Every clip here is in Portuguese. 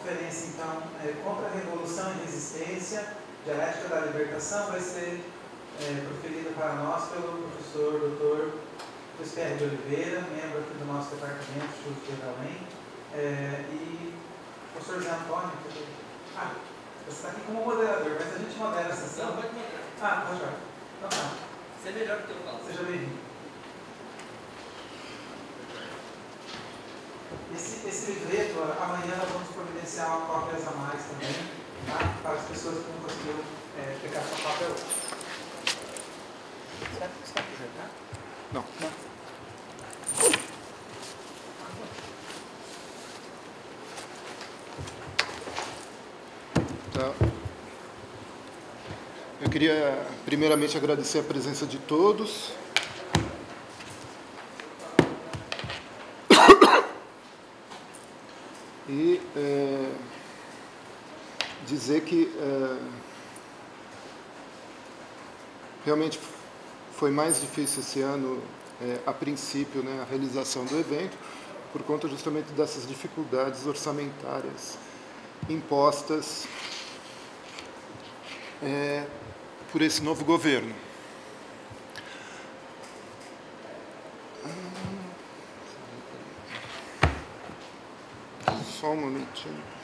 conferência, então, contra a revolução e resistência, dialética da libertação, vai ser proferida para nós pelo professor Dr. Luiz Pierre de Oliveira, membro aqui do nosso departamento de estudos de Além, e o professor Zé Antônio, você está aqui como moderador, mas a gente modera a sessão. Não, pode moderar. Pode jogar. Então tá. Você é melhor do que eu falo. Seja bem-vindo. Esse livreto, amanhã nós vamos providenciar cópias a mais também, tá? Para as pessoas que não conseguiram pegar sua cópia hoje. Será que você vai projetar? Não. Tá. Eu queria primeiramente agradecer a presença de todos. E dizer que realmente foi mais difícil esse ano, a princípio, né, a realização do evento, por conta justamente dessas dificuldades orçamentárias impostas por esse novo governo. Só um momentinho.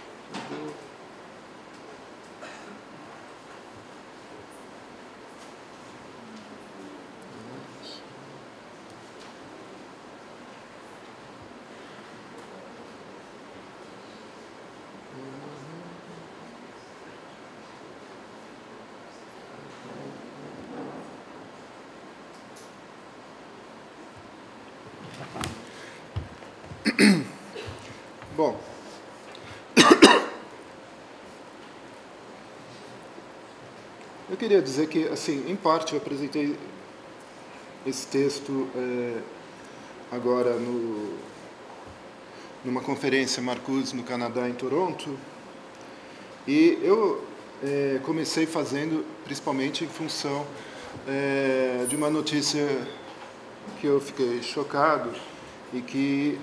Bom, eu queria dizer que, assim, em parte eu apresentei esse texto agora numa conferência Marcuse no Canadá, em Toronto, e eu comecei fazendo principalmente em função de uma notícia que eu fiquei chocado e que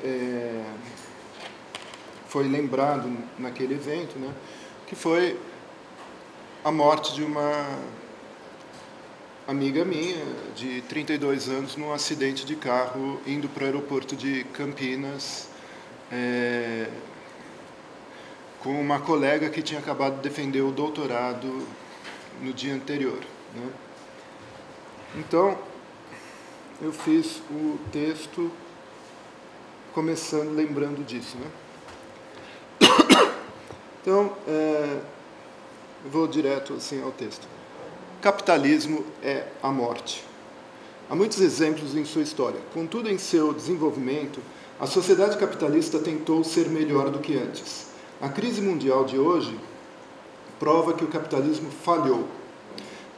foi lembrado naquele evento, né, que foi a morte de uma amiga minha, de 32 anos, num acidente de carro, indo para o aeroporto de Campinas, com uma colega que tinha acabado de defender o doutorado no dia anterior, né. Então, eu fiz o texto começando lembrando disso, né. Então, eu vou direto assim ao texto. Capitalismo é a morte. Há muitos exemplos em sua história. Contudo, em seu desenvolvimento, a sociedade capitalista tentou ser melhor do que antes. A crise mundial de hoje prova que o capitalismo falhou.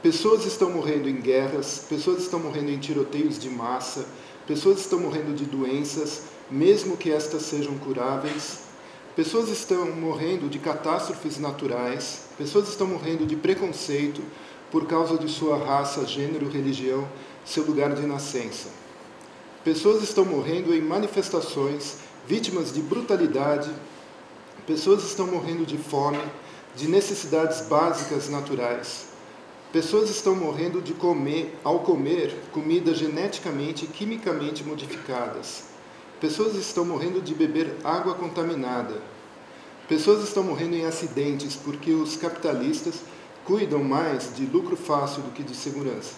Pessoas estão morrendo em guerras, pessoas estão morrendo em tiroteios de massa, pessoas estão morrendo de doenças, mesmo que estas sejam curáveis. Pessoas estão morrendo de catástrofes naturais, pessoas estão morrendo de preconceito por causa de sua raça, gênero, religião, seu lugar de nascença. Pessoas estão morrendo em manifestações, vítimas de brutalidade. Pessoas estão morrendo de fome, de necessidades básicas naturais. Pessoas estão morrendo de ao comer comida geneticamente e quimicamente modificadas. Pessoas estão morrendo de beber água contaminada. Pessoas estão morrendo em acidentes porque os capitalistas cuidam mais de lucro fácil do que de segurança.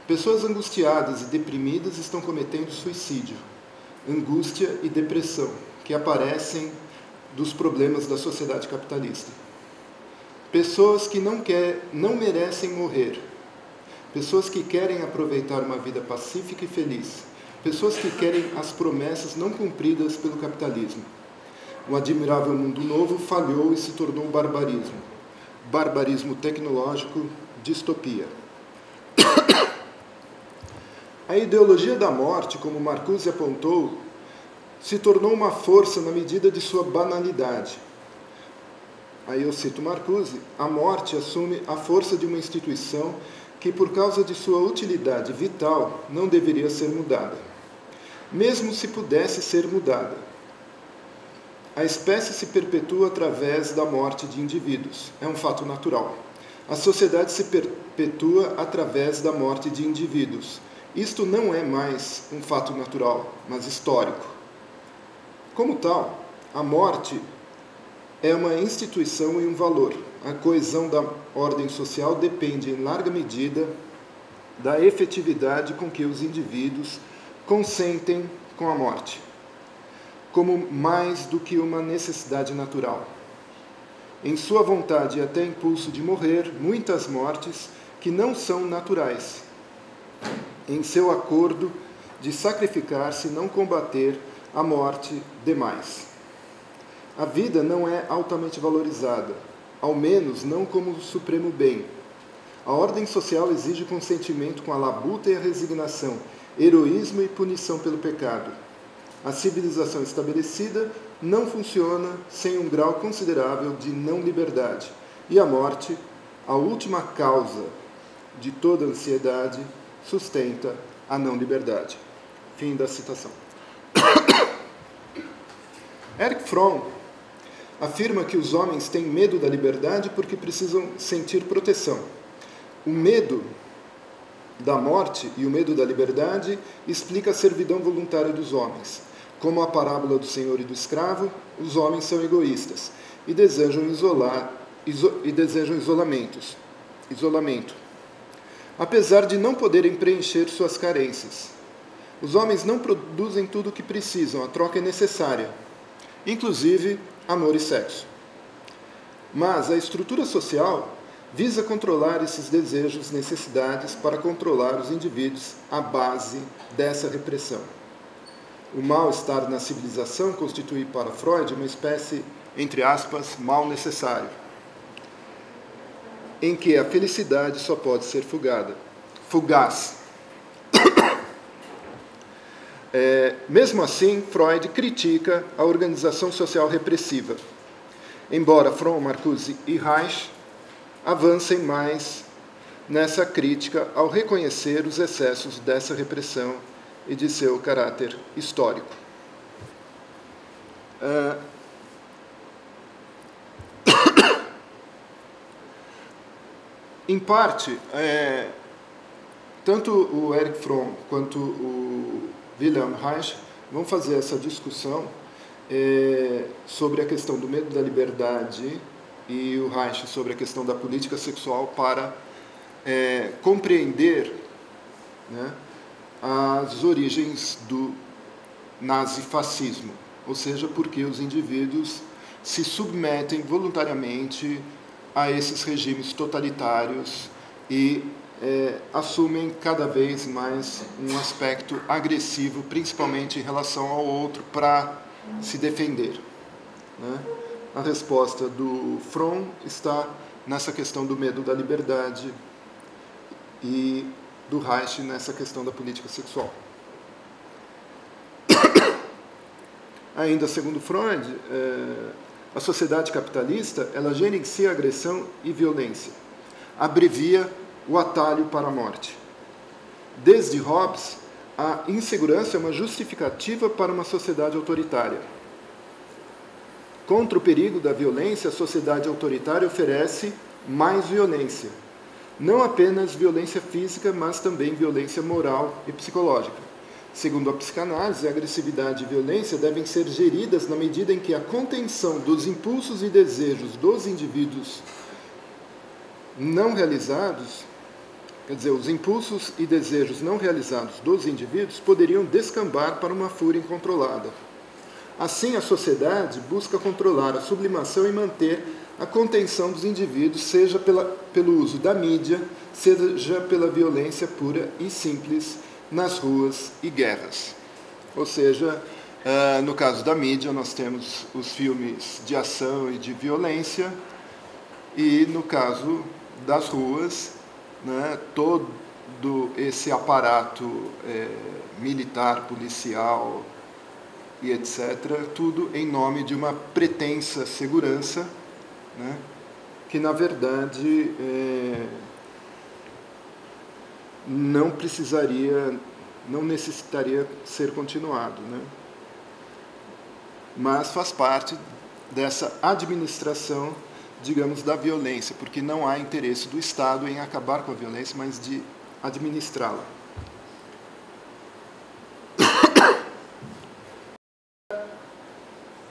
Pessoas angustiadas e deprimidas estão cometendo suicídio, angústia e depressão, que aparecem dos problemas da sociedade capitalista. Pessoas que não merecem morrer. Pessoas que querem aproveitar uma vida pacífica e feliz. Pessoas que querem as promessas não cumpridas pelo capitalismo. O admirável mundo novo falhou e se tornou barbarismo. Barbarismo tecnológico, distopia. A ideologia da morte, como Marcuse apontou, se tornou uma força na medida de sua banalidade. Aí eu cito Marcuse: a morte assume a força de uma instituição que, por causa de sua utilidade vital, não deveria ser mudada, mesmo se pudesse ser mudada. A espécie se perpetua através da morte de indivíduos. É um fato natural. A sociedade se perpetua através da morte de indivíduos. Isto não é mais um fato natural, mas histórico. Como tal, a morte é uma instituição e um valor. A coesão da ordem social depende, em larga medida, da efetividade com que os indivíduos consentem com a morte, como mais do que uma necessidade natural. Em sua vontade e até impulso de morrer, muitas mortes que não são naturais. Em seu acordo de sacrificar-se e não combater a morte demais. A vida não é altamente valorizada, ao menos não como o supremo bem. A ordem social exige consentimento com a labuta e a resignação, heroísmo e punição pelo pecado. A civilização estabelecida não funciona sem um grau considerável de não-liberdade, e a morte, a última causa de toda ansiedade, sustenta a não-liberdade. Fim da citação. Erich Fromm afirma que os homens têm medo da liberdade porque precisam sentir proteção. O medo da morte e o medo da liberdade explica a servidão voluntária dos homens. Como a parábola do senhor e do escravo, os homens são egoístas e desejam isolamento, apesar de não poderem preencher suas carências. Os homens não produzem tudo o que precisam, a troca é necessária, inclusive amor e sexo. Mas a estrutura social visa controlar esses desejos, necessidades, para controlar os indivíduos à base dessa repressão. O mal-estar na civilização constitui para Freud uma espécie, entre aspas, mal necessário, em que a felicidade só pode ser fugaz. Mesmo assim, Freud critica a organização social repressiva, embora Fromm, Marcuse e Reich avancem mais nessa crítica ao reconhecer os excessos dessa repressão e de seu caráter histórico. Em parte, tanto o Erich Fromm quanto o Wilhelm Reich vão fazer essa discussão sobre a questão do medo da liberdade e o Reich sobre a questão da política sexual para compreender, né, as origens do nazifascismo, ou seja, porque os indivíduos se submetem voluntariamente a esses regimes totalitários e assumem cada vez mais um aspecto agressivo, principalmente em relação ao outro, para se defender, né? A resposta do Fromm está nessa questão do medo da liberdade e do Reich nessa questão da política sexual. Ainda segundo Freud, a sociedade capitalista ela gerencia agressão e violência, abrevia o atalho para a morte. Desde Hobbes, a insegurança é uma justificativa para uma sociedade autoritária. Contra o perigo da violência, a sociedade autoritária oferece mais violência. Não apenas violência física, mas também violência moral e psicológica. Segundo a psicanálise, a agressividade e violência devem ser geridas na medida em que a contenção dos impulsos e desejos dos indivíduos não realizados, quer dizer, os impulsos e desejos não realizados dos indivíduos poderiam descambar para uma fúria incontrolada. Assim, a sociedade busca controlar a sublimação e manter a contenção dos indivíduos, seja pelo uso da mídia, seja pela violência pura e simples nas ruas e guerras. Ou seja, no caso da mídia, nós temos os filmes de ação e de violência, e no caso das ruas, né, todo esse aparato militar, policial e etc., tudo em nome de uma pretensa segurança, né, que na verdade não necessitaria ser continuado, né? mas faz parte dessa administração, digamos, da violência, porque não há interesse do Estado em acabar com a violência, mas de administrá-la.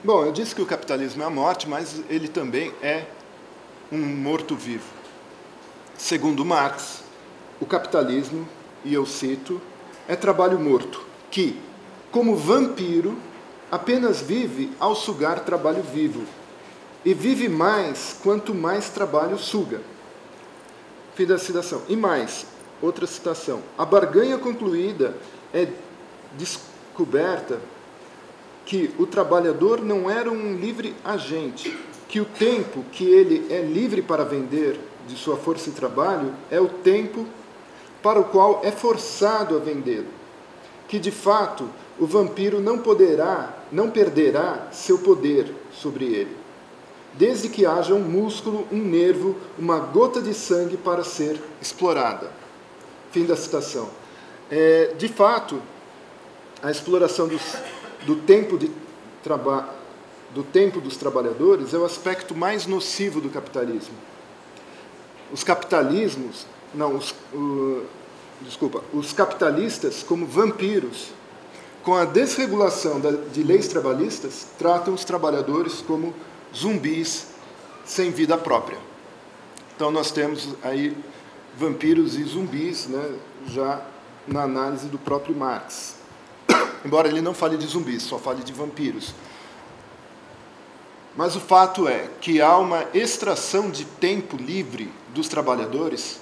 Bom, eu disse que o capitalismo é a morte, mas ele também é um morto-vivo. Segundo Marx, o capitalismo, e eu cito, é trabalho morto, que, como vampiro, apenas vive ao sugar trabalho vivo, e vive mais quanto mais trabalho suga. Fim da citação. E mais, outra citação. A barganha concluída é descoberta que o trabalhador não era um livre agente, que o tempo que ele é livre para vender de sua força e trabalho é o tempo para o qual é forçado a vendê-lo, que de fato o vampiro não perderá seu poder sobre ele, desde que haja um músculo, um nervo, uma gota de sangue para ser explorada. Fim da citação. De fato, a exploração do tempo dos trabalhadores é o aspecto mais nocivo do capitalismo. Os capitalistas, como vampiros, com a desregulação de leis trabalhistas, tratam os trabalhadores como zumbis sem vida própria. Então nós temos aí vampiros e zumbis, né, já na análise do próprio Marx. Embora ele não fale de zumbis, só fale de vampiros. Mas o fato é que há uma extração de tempo livre dos trabalhadores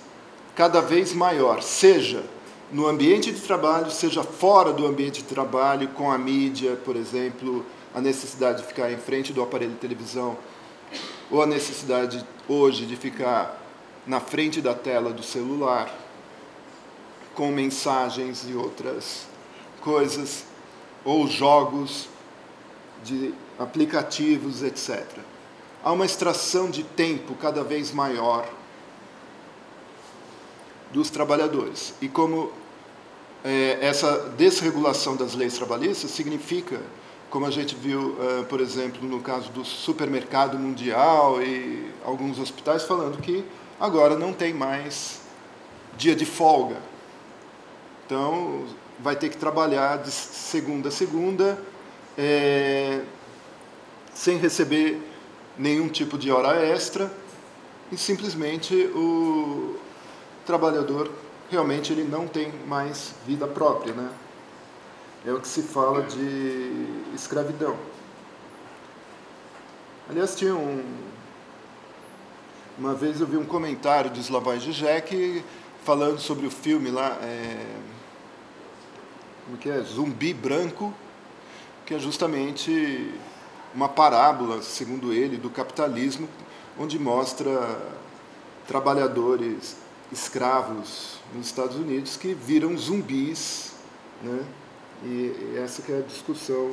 cada vez maior, seja no ambiente de trabalho, seja fora do ambiente de trabalho, com a mídia, por exemplo, a necessidade de ficar em frente do aparelho de televisão, ou a necessidade hoje de ficar na frente da tela do celular, com mensagens e outras coisas, ou jogos de aplicativos, etc. Há uma extração de tempo cada vez maior dos trabalhadores. E como essa desregulação das leis trabalhistas significa, como a gente viu, por exemplo, no caso do supermercado mundial e alguns hospitais, falando que agora não tem mais dia de folga. Então, vai ter que trabalhar de segunda a segunda, sem receber nenhum tipo de hora extra, e simplesmente o trabalhador realmente ele não tem mais vida própria, né? É o que se fala de escravidão. Aliás, tinha uma vez eu vi um comentário do Slavoj Žižek falando sobre o filme lá, como que é? Zumbi Branco, que é justamente uma parábola, segundo ele, do capitalismo, onde mostra trabalhadores escravos nos Estados Unidos que viram zumbis, né? E essa que é a discussão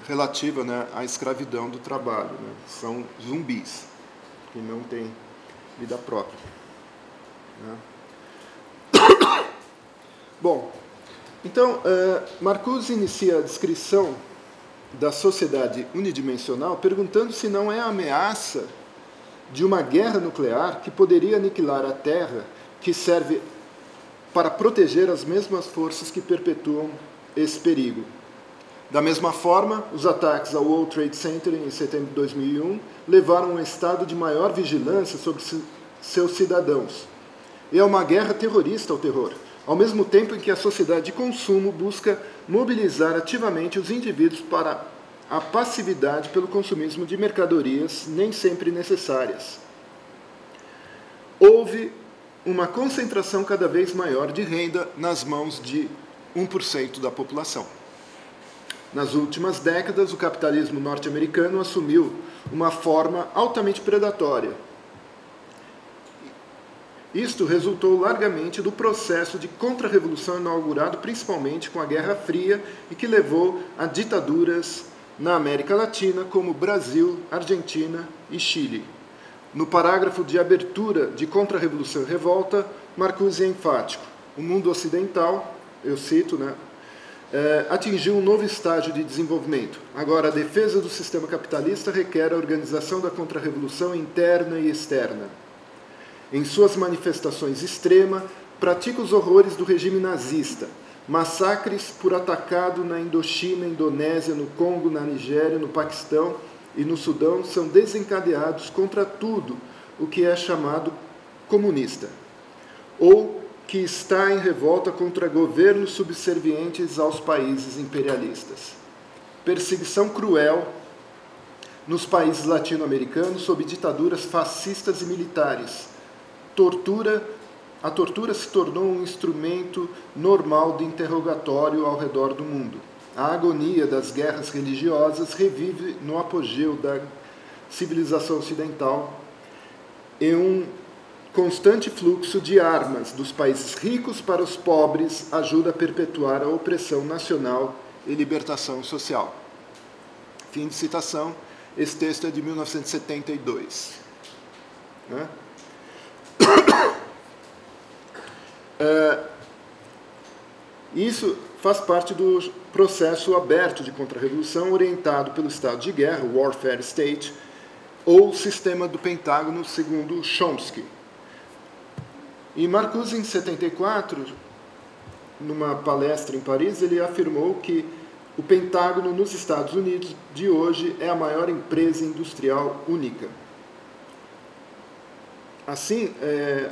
relativa, né, à escravidão do trabalho, né? São zumbis que não têm vida própria, né? Bom, então Marcuse inicia a descrição da sociedade unidimensional perguntando se não é a ameaça de uma guerra nuclear que poderia aniquilar a Terra, que serve para proteger as mesmas forças que perpetuam esse perigo. Da mesma forma, os ataques ao World Trade Center em setembro de 2001 levaram a um estado de maior vigilância sobre seus cidadãos. E é uma guerra terrorista ao terror, ao mesmo tempo em que a sociedade de consumo busca mobilizar ativamente os indivíduos para a passividade pelo consumismo de mercadorias nem sempre necessárias. Houve uma concentração cada vez maior de renda nas mãos de 1% da população. Nas últimas décadas, o capitalismo norte-americano assumiu uma forma altamente predatória. Isto resultou largamente do processo de contra-revolução inaugurado principalmente com a Guerra Fria e que levou a ditaduras na América Latina como Brasil, Argentina e Chile. No parágrafo de abertura de Contra-Revolução e Revolta, Marcuse é enfático. O mundo ocidental, eu cito, né, atingiu um novo estágio de desenvolvimento. Agora, a defesa do sistema capitalista requer a organização da contra-revolução interna e externa. Em suas manifestações extremas, pratica os horrores do regime nazista. Massacres por atacado na Indochina, Indonésia, no Congo, na Nigéria, no Paquistão e no Sudão são desencadeados contra tudo o que é chamado comunista, ou que está em revolta contra governos subservientes aos países imperialistas. Perseguição cruel nos países latino-americanos sob ditaduras fascistas e militares. A tortura se tornou um instrumento normal de interrogatório ao redor do mundo. A agonia das guerras religiosas revive no apogeu da civilização ocidental e um constante fluxo de armas dos países ricos para os pobres ajuda a perpetuar a opressão nacional e libertação social. Fim de citação. Esse texto é de 1972. Né? Isso faz parte do processo aberto de contra-revolução orientado pelo estado de guerra, o Warfare State, ou sistema do Pentágono, segundo Chomsky. E Marcuse, em 74, numa palestra em Paris, ele afirmou que o Pentágono nos Estados Unidos de hoje é a maior empresa industrial única. Assim,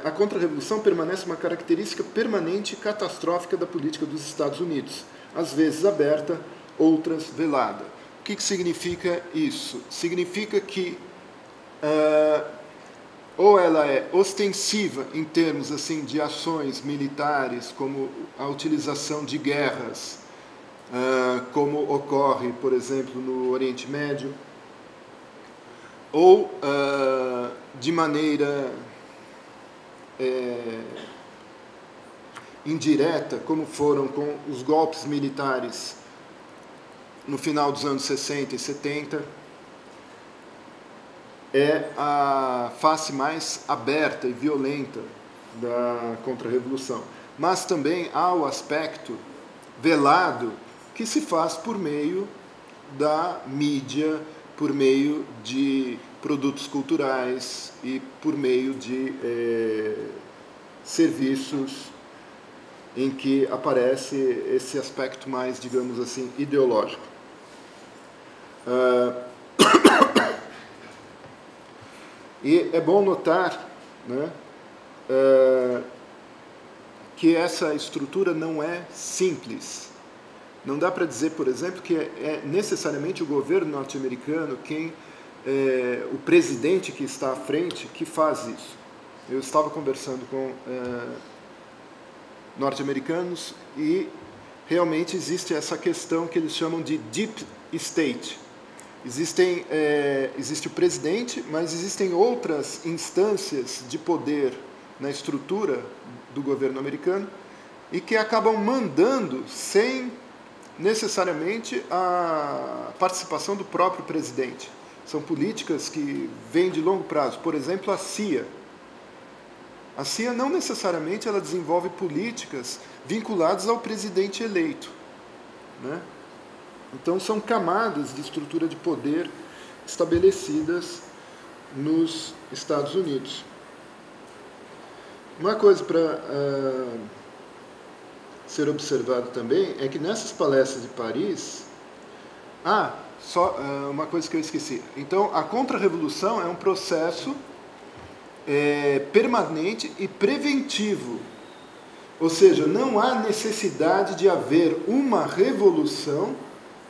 a contra-revolução permanece uma característica permanente e catastrófica da política dos Estados Unidos, às vezes aberta, outras velada. O que significa isso? Significa que ou ela é ostensiva em termos assim de ações militares, como a utilização de guerras, como ocorre, por exemplo, no Oriente Médio, ou de maneira indireta, como foram com os golpes militares no final dos anos 60 e 70, é a face mais aberta e violenta da contra-revolução. Mas também há o aspecto velado que se faz por meio da mídia, por meio de produtos culturais e por meio de serviços em que aparece esse aspecto mais, digamos assim, ideológico. E é bom notar, né, que essa estrutura não é simples. Não dá para dizer, por exemplo, que é necessariamente o governo norte-americano o presidente que está à frente que faz isso. Eu estava conversando com norte-americanos e realmente existe essa questão que eles chamam de deep state. Existe o presidente, mas existem outras instâncias de poder na estrutura do governo americano e que acabam mandando sem necessariamente a participação do próprio presidente. São políticas que vêm de longo prazo. Por exemplo, a CIA. A CIA não necessariamente ela desenvolve políticas vinculadas ao presidente eleito, né? Então, são camadas de estrutura de poder estabelecidas nos Estados Unidos. Uma coisa para ser observado também é que nessas palestras de Paris... só uma coisa que eu esqueci. Então, a contra-revolução é um processo permanente e preventivo. Ou seja, não há necessidade de haver uma revolução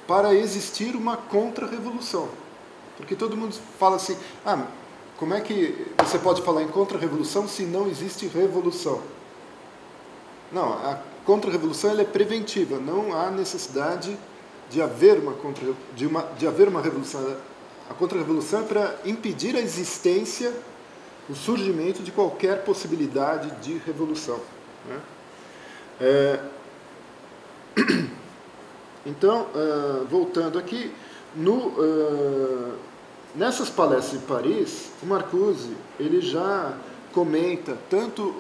para existir uma contra-revolução. Porque todo mundo fala assim, como é que você pode falar em contra-revolução se não existe revolução? Não, a contra-revolução ela é preventiva, não há necessidade de haver uma revolução. A contra-revolução é para impedir a existência, o surgimento de qualquer possibilidade de revolução, né? Então, voltando aqui, nessas palestras de Paris, o Marcuse ele já comenta, tanto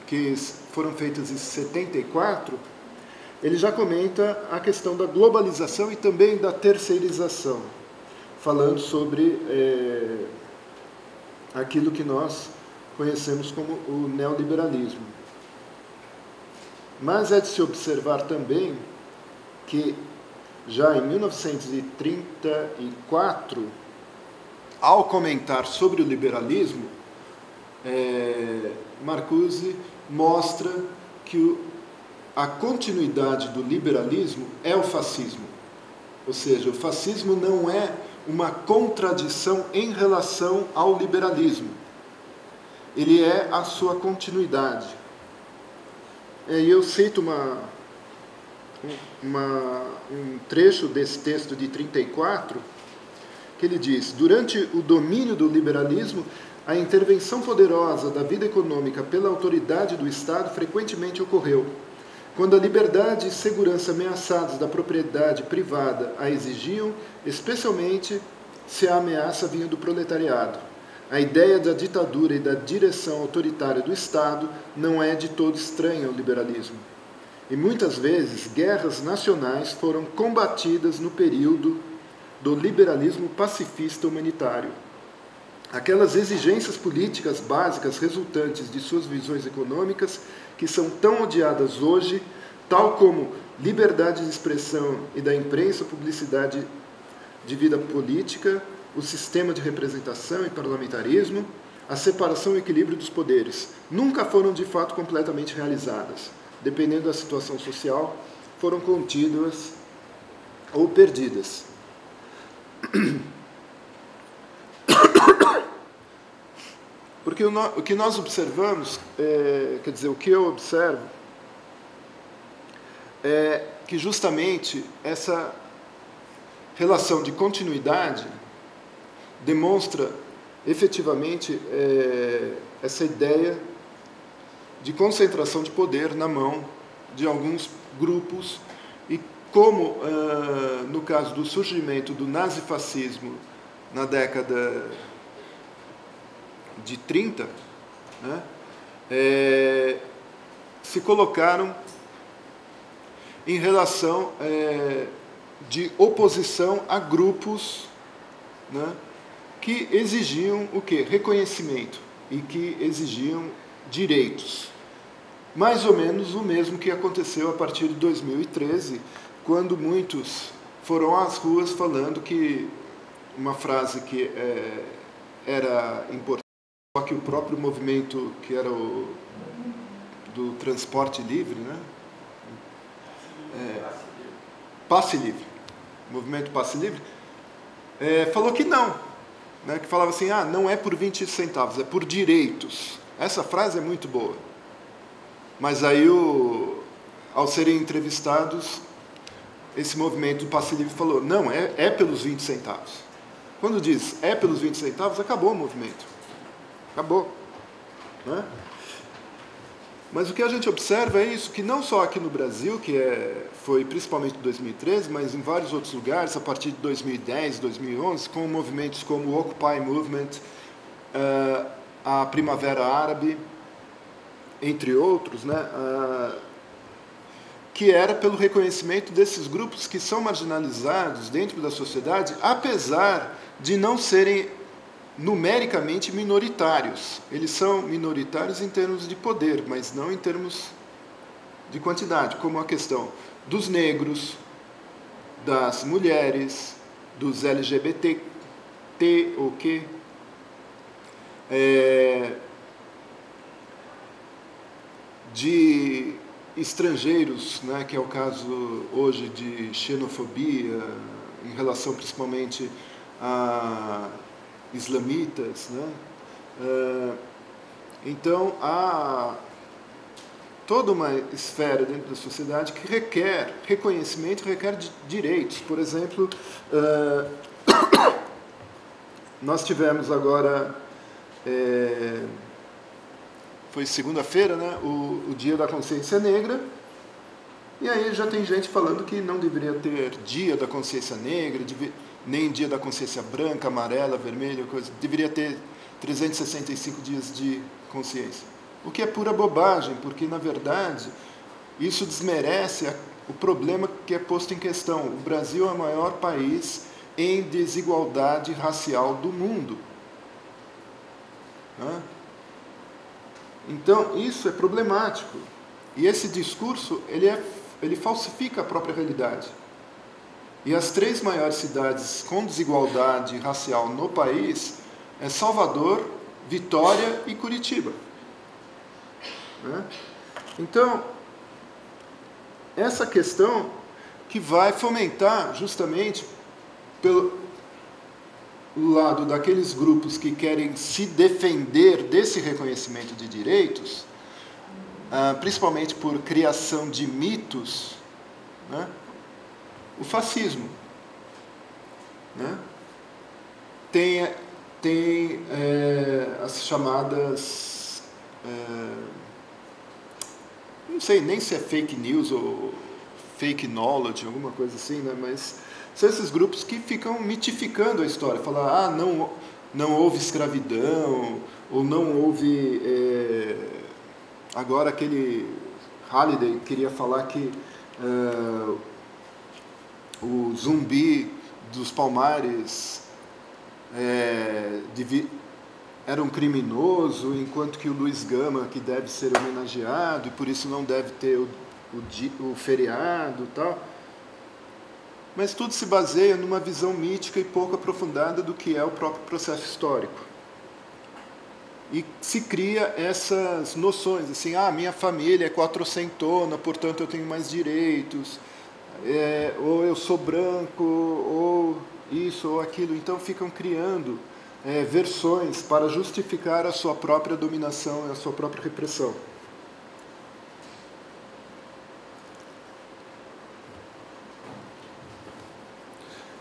que foram feitas em 74, ele já comenta a questão da globalização e também da terceirização, falando sobre aquilo que nós conhecemos como o neoliberalismo. Mas é de se observar também que, já em 1934, ao comentar sobre o liberalismo, Marcuse mostra que a continuidade do liberalismo é o fascismo. Ou seja, o fascismo não é uma contradição em relação ao liberalismo. Ele é a sua continuidade. E eu cito um trecho desse texto de 34, que ele diz: durante o domínio do liberalismo, a intervenção poderosa da vida econômica pela autoridade do Estado frequentemente ocorreu. Quando a liberdade e segurança ameaçadas da propriedade privada a exigiam, especialmente se a ameaça vinha do proletariado. A ideia da ditadura e da direção autoritária do Estado não é de todo estranha ao liberalismo. E muitas vezes guerras nacionais foram combatidas no período do liberalismo pacifista humanitário. Aquelas exigências políticas básicas resultantes de suas visões econômicas, que são tão odiadas hoje, tal como liberdade de expressão e da imprensa, publicidade de vida política, o sistema de representação e parlamentarismo, a separação e equilíbrio dos poderes, nunca foram de fato completamente realizadas. Dependendo da situação social, foram contidas ou perdidas. Porque o que nós observamos, quer dizer, o que eu observo, é que justamente essa relação de continuidade demonstra efetivamente essa ideia de concentração de poder na mão de alguns grupos, e como no caso do surgimento do nazifascismo na década de 30, né, se colocaram em relação de oposição a grupos, né, que exigiam o quê? Reconhecimento e que exigiam direitos. Mais ou menos o mesmo que aconteceu a partir de 2013, quando muitos foram às ruas falando que uma frase que era importante, só que o próprio movimento que era do transporte livre, né? Passe Livre, movimento Passe Livre, falou que não, né? Que falava assim, não é por 20 centavos, é por direitos. Essa frase é muito boa. Mas aí, ao serem entrevistados, esse movimento do Passe Livre falou, não, é pelos 20 centavos. Quando diz é pelos 20 centavos, acabou o movimento. Acabou. Né? Mas o que a gente observa é isso, que não só aqui no Brasil, que foi principalmente em 2013, mas em vários outros lugares, a partir de 2010, 2011, com movimentos como o Occupy Movement, a Primavera Árabe, entre outros, né, que era pelo reconhecimento desses grupos que são marginalizados dentro da sociedade, apesar de não serem numericamente minoritários. Eles são minoritários em termos de poder, mas não em termos de quantidade, como a questão dos negros, das mulheres, dos LGBT, de estrangeiros, né, que é o caso hoje de xenofobia, em relação principalmente a islamitas, né? Então, há toda uma esfera dentro da sociedade que requer reconhecimento, requer direitos. Por exemplo, nós tivemos agora, foi segunda-feira, né, o Dia da Consciência Negra, e aí já tem gente falando que não deveria ter Dia da Consciência Negra, nem Dia da Consciência Branca, Amarela, Vermelha, coisa. Deveria ter 365 dias de consciência. O que é pura bobagem, porque, na verdade, isso desmerece o problema que é posto em questão. O Brasil é o maior país em desigualdade racial do mundo. Né? Então, isso é problemático. E esse discurso, ele falsifica a própria realidade. E as 3 maiores cidades com desigualdade racial no país é Salvador, Vitória e Curitiba. Né? Então, essa questão que vai fomentar justamente pelo lado daqueles grupos que querem se defender desse reconhecimento de direitos, principalmente por criação de mitos, né? O fascismo. Né? Tem as chamadas... não sei nem se é fake news ou fake knowledge, alguma coisa assim, né? Mas são esses grupos que ficam mitificando a história. Falar, não houve escravidão, ou não houve... Agora aquele Halliday queria falar que o Zumbi dos Palmares era um criminoso, enquanto que o Luiz Gama, que deve ser homenageado, e por isso não deve ter o feriado e tal. Mas tudo se baseia numa visão mítica e pouco aprofundada do que é o próprio processo histórico. E se cria essas noções, assim, minha família é quatrocentona, portanto eu tenho mais direitos, ou eu sou branco, ou isso ou aquilo. Então ficam criando versões para justificar a sua própria dominação e a sua própria repressão.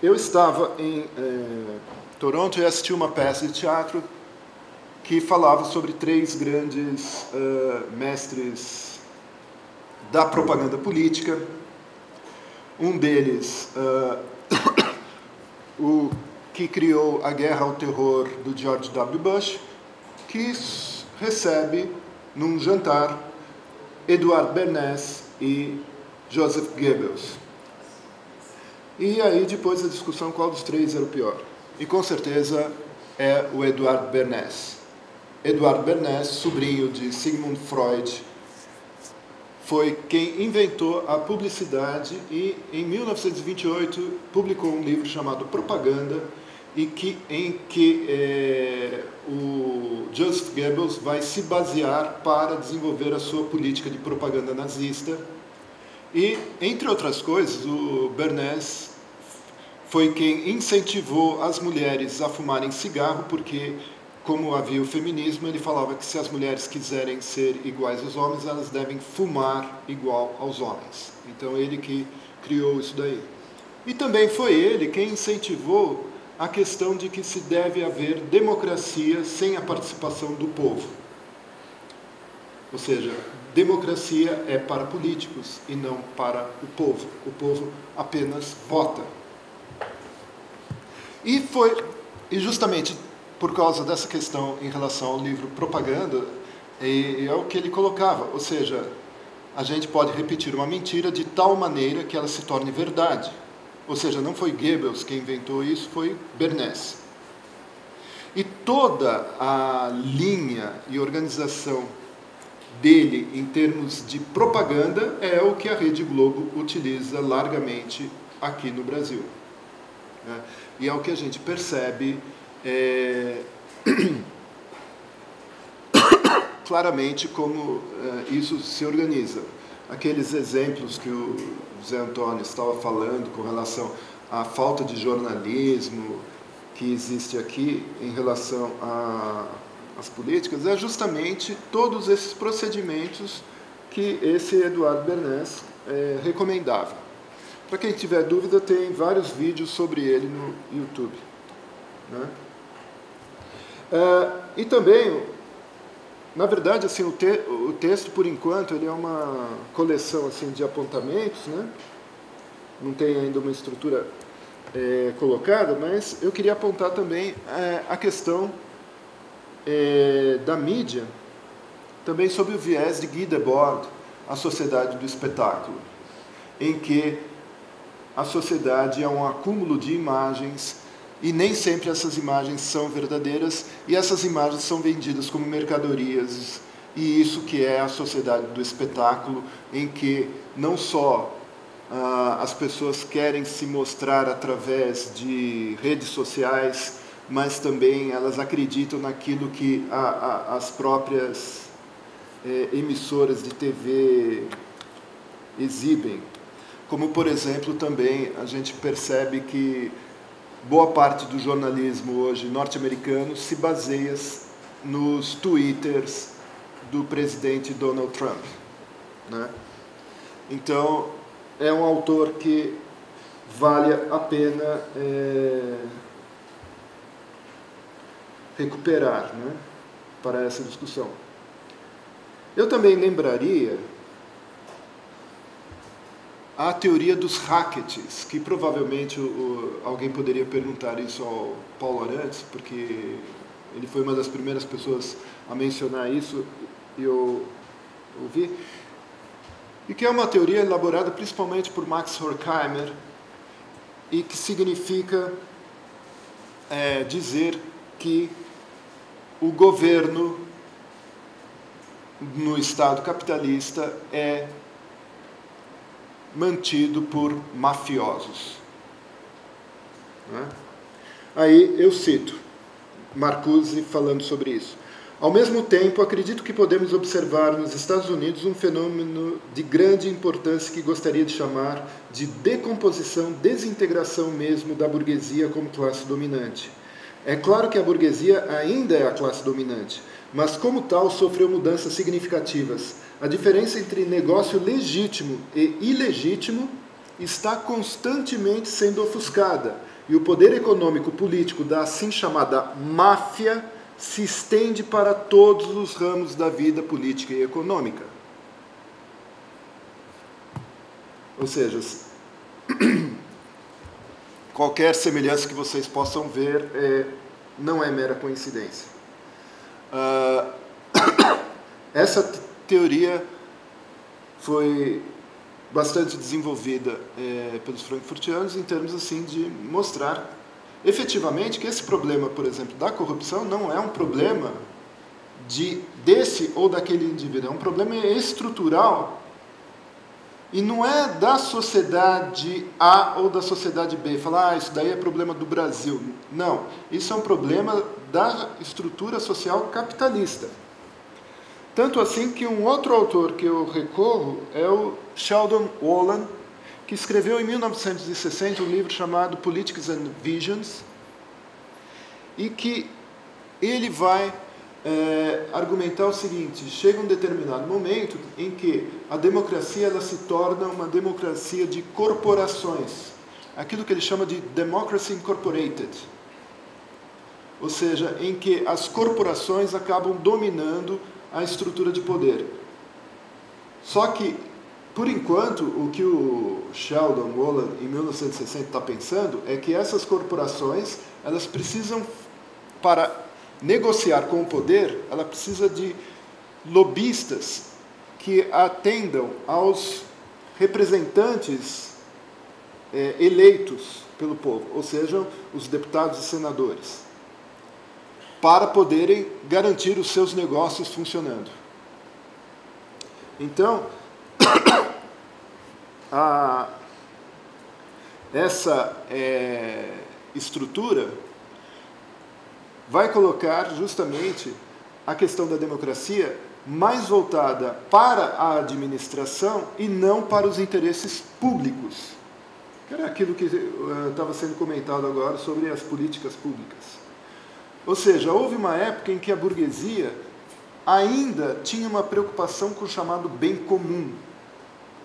Eu estava em Toronto e assisti uma peça de teatro que falava sobre 3 grandes mestres da propaganda política. Um deles, o que criou a guerra ao terror do George W. Bush, que recebe, num jantar, Edward Bernays e Joseph Goebbels. E aí, depois da discussão, qual dos 3 era o pior? E, com certeza, é o Edward Bernays. Edward Bernays, sobrinho de Sigmund Freud, foi quem inventou a publicidade e, em 1928, publicou um livro chamado Propaganda, em que o Joseph Goebbels vai se basear para desenvolver a sua política de propaganda nazista. E, entre outras coisas, o Bernays foi quem incentivou as mulheres a fumarem cigarro, porque, como havia o feminismo, ele falava que se as mulheres quiserem ser iguais aos homens, elas devem fumar igual aos homens. Então, ele que criou isso daí. E também foi ele quem incentivou a questão de que se deve haver democracia sem a participação do povo. Ou seja, democracia é para políticos e não para o povo. O povo apenas vota. E justamente por causa dessa questão em relação ao livro Propaganda, é o que ele colocava. Ou seja, a gente pode repetir uma mentira de tal maneira que ela se torne verdade. Ou seja, não foi Goebbels quem inventou isso, foi Bernays. E toda a linha e organização dele em termos de propaganda é o que a Rede Globo utiliza largamente aqui no Brasil. E é o que a gente percebe claramente como isso se organiza. Aqueles exemplos que o Zé Antônio estava falando com relação à falta de jornalismo que existe aqui em relação às políticas, é justamente todos esses procedimentos que esse Eduardo Bernays recomendava. Para quem tiver dúvida, tem vários vídeos sobre ele no YouTube. Né? E também, na verdade, assim, o texto, por enquanto, ele é uma coleção assim, de apontamentos, né? Não tem ainda uma estrutura colocada, mas eu queria apontar também a questão da mídia, também sob o viés de Guy Debord, a sociedade do espetáculo. em que a sociedade é um acúmulo de imagens e nem sempre essas imagens são verdadeiras e essas imagens são vendidas como mercadorias, e isso que é a sociedade do espetáculo, em que não só as pessoas querem se mostrar através de redes sociais, mas também elas acreditam naquilo que as próprias emissoras de TV exibem. Como, por exemplo, também a gente percebe que boa parte do jornalismo hoje norte-americano se baseia nos twitters do presidente Donald Trump, né? Então, é um autor que vale a pena recuperar, né, para essa discussão. Eu também lembraria a teoria dos Hackett's, que provavelmente alguém poderia perguntar isso ao Paulo Arantes, porque ele foi uma das primeiras pessoas a mencionar isso, e eu ouvi, e que é uma teoria elaborada principalmente por Max Horkheimer, e que significa dizer que o governo no Estado capitalista é mantido por mafiosos, né? Aí eu cito Marcuse falando sobre isso. Ao mesmo tempo, acredito que podemos observar nos Estados Unidos um fenômeno de grande importância que gostaria de chamar de decomposição, desintegração mesmo da burguesia como classe dominante. É claro que a burguesia ainda é a classe dominante, mas como tal sofreu mudanças significativas. A diferença entre negócio legítimo e ilegítimo está constantemente sendo ofuscada, e o poder econômico político da assim chamada máfia se estende para todos os ramos da vida política e econômica. Ou seja, qualquer semelhança que vocês possam ver não é mera coincidência. Essa teoria foi bastante desenvolvida pelos frankfurtianos em termos assim de mostrar efetivamente que esse problema, por exemplo, da corrupção não é um problema desse ou daquele indivíduo, é um problema estrutural e não é da sociedade A ou da sociedade B. Falar, isso daí é problema do Brasil. Não, isso é um problema da estrutura social capitalista. Tanto assim que um outro autor que eu recorro é o Sheldon Wolin, que escreveu em 1960 um livro chamado Politics and Visions, e que ele vai argumentar o seguinte: chega um determinado momento em que a democracia ela se torna uma democracia de corporações, aquilo que ele chama de Democracy Incorporated, ou seja, em que as corporações acabam dominando a estrutura de poder. Só que, por enquanto, o que o Sheldon Wolin, em 1960, está pensando é que essas corporações, elas precisam, para negociar com o poder, ela precisa de lobistas que atendam aos representantes eleitos pelo povo, ou seja, os deputados e senadores, para poderem garantir os seus negócios funcionando. Então, essa estrutura vai colocar justamente a questão da democracia mais voltada para a administração e não para os interesses públicos, que era aquilo que estava sendo comentado agora sobre as políticas públicas. Ou seja, houve uma época em que a burguesia ainda tinha uma preocupação com o chamado bem comum.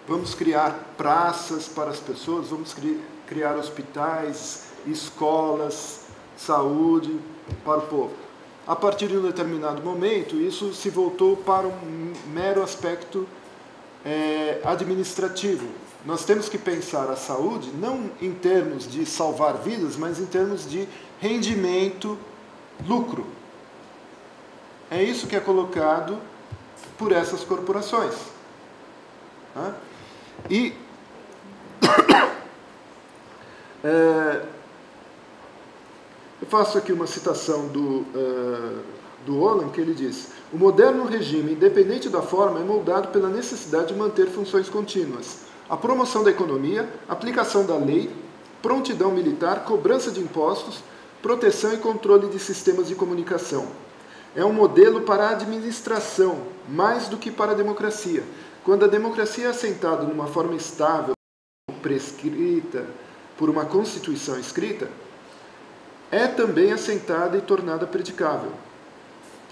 Vamos criar praças para as pessoas, vamos criar hospitais, escolas, saúde para o povo. A partir de um determinado momento, isso se voltou para um mero aspecto administrativo. Nós temos que pensar a saúde não em termos de salvar vidas, mas em termos de rendimento, lucro. É isso que é colocado por essas corporações. E Eu faço aqui uma citação do Olan, que ele diz: o moderno regime, independente da forma, é moldado pela necessidade de manter funções contínuas. A promoção da economia, aplicação da lei, prontidão militar, cobrança de impostos, proteção e controle de sistemas de comunicação. É um modelo para a administração, mais do que para a democracia. Quando a democracia é assentada numa forma estável, prescrita por uma Constituição escrita, é também assentada e tornada predicável.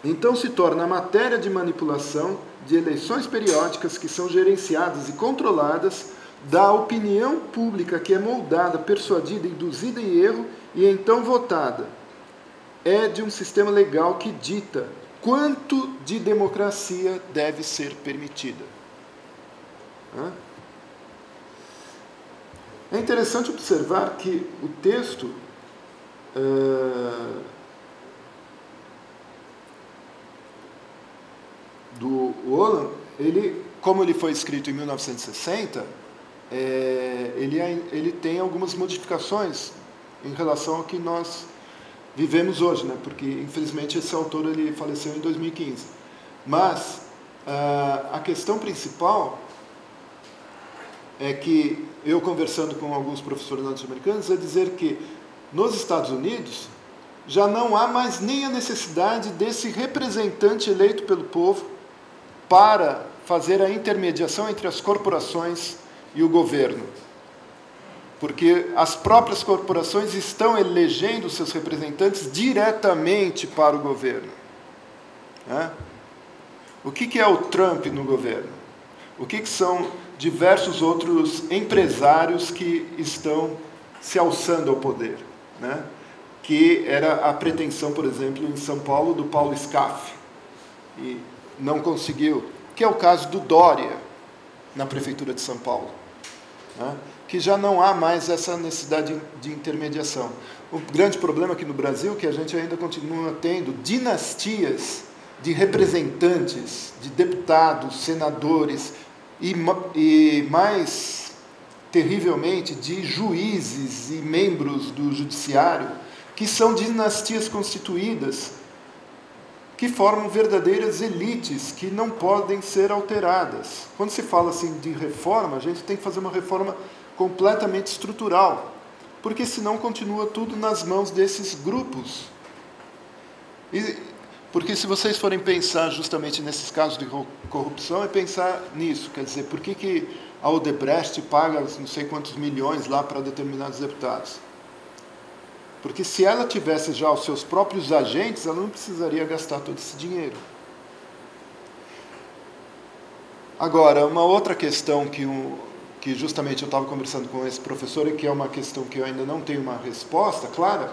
Então se torna a matéria de manipulação de eleições periódicas que são gerenciadas e controladas, da opinião pública que é moldada, persuadida, induzida em erro e então votada. É de um sistema legal que dita quanto de democracia deve ser permitida. É interessante observar que o texto do Olan, como ele foi escrito em 1960, ele tem algumas modificações em relação ao que nós vivemos hoje, né? Porque infelizmente esse autor ele faleceu em 2015. Mas a questão principal é que eu, conversando com alguns professores norte-americanos, é dizer que nos Estados Unidos já não há mais nem a necessidade desse representante eleito pelo povo para fazer a intermediação entre as corporações e o governo. Porque as próprias corporações estão elegendo seus representantes diretamente para o governo. O que é o Trump no governo? O que são diversos outros empresários que estão se alçando ao poder? Que era a pretensão, por exemplo, em São Paulo, do Paulo Scaff, e não conseguiu, que é o caso do Dória, na Prefeitura de São Paulo, que já não há mais essa necessidade de intermediação. O grande problema aqui no Brasil é que a gente ainda continua tendo dinastias de representantes, de deputados, senadores, e mais terrivelmente de juízes e membros do judiciário, que são dinastias constituídas, que formam verdadeiras elites que não podem ser alteradas. Quando se fala assim de reforma, a gente tem que fazer uma reforma completamente estrutural, porque senão continua tudo nas mãos desses grupos. Porque se vocês forem pensar justamente nesses casos de corrupção, é pensar nisso, quer dizer, por que a Odebrecht paga não sei quantos milhões lá para determinados deputados? Porque se ela tivesse já os seus próprios agentes, ela não precisaria gastar todo esse dinheiro. Agora, uma outra questão que justamente eu estava conversando com esse professor, e que é uma questão que eu ainda não tenho uma resposta clara,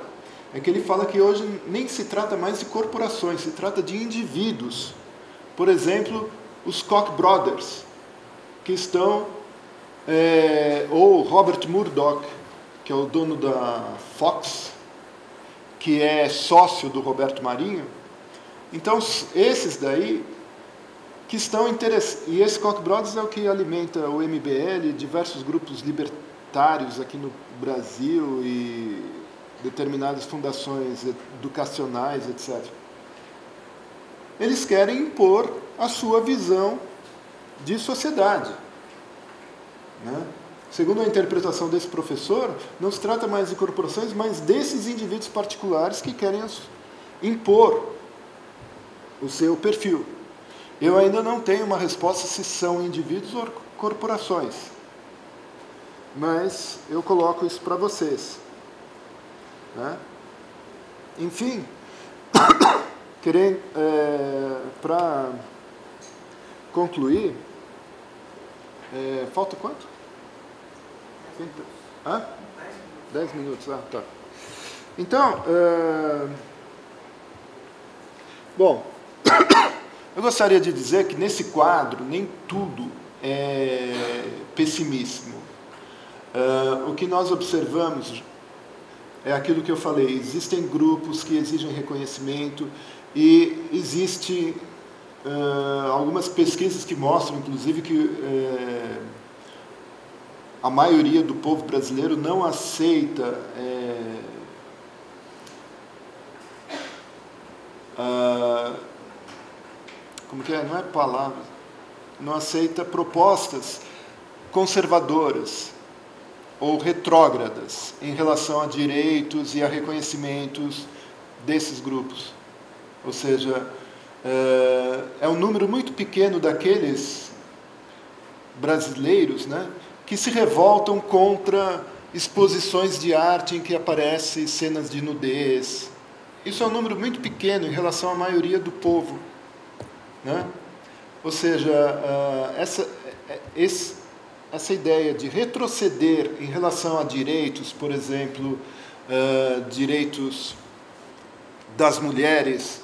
é que ele fala que hoje nem se trata mais de corporações, se trata de indivíduos. Por exemplo, os Koch brothers, que estão, ou Robert Murdoch, que é o dono da Fox, que é sócio do Roberto Marinho. Então, esses daí, que estão interessados, e esse Koch brothers é o que alimenta o MBL, diversos grupos libertários aqui no Brasil e determinadas fundações educacionais, etc. Eles querem impor a sua visão de sociedade. Segundo a interpretação desse professor, não se trata mais de corporações, mas desses indivíduos particulares que querem impor o seu perfil. Eu ainda não tenho uma resposta se são indivíduos ou corporações, mas eu coloco isso para vocês. Enfim, para concluir, falta quanto? 10 minutos, tá. Então, bom, eu gostaria de dizer que nesse quadro nem tudo é pessimismo. O que nós observamos é aquilo que eu falei: existem grupos que exigem reconhecimento e existe algumas pesquisas que mostram, inclusive, que a maioria do povo brasileiro não aceita como que é? Não é palavra, não aceita propostas conservadoras ou retrógradas em relação a direitos e a reconhecimentos desses grupos. Ou seja, é um número muito pequeno daqueles brasileiros, né, que se revoltam contra exposições de arte em que aparecem cenas de nudez. Isso é um número muito pequeno em relação à maioria do povo, né? Ou seja, essa ideia de retroceder em relação a direitos, por exemplo, direitos das mulheres,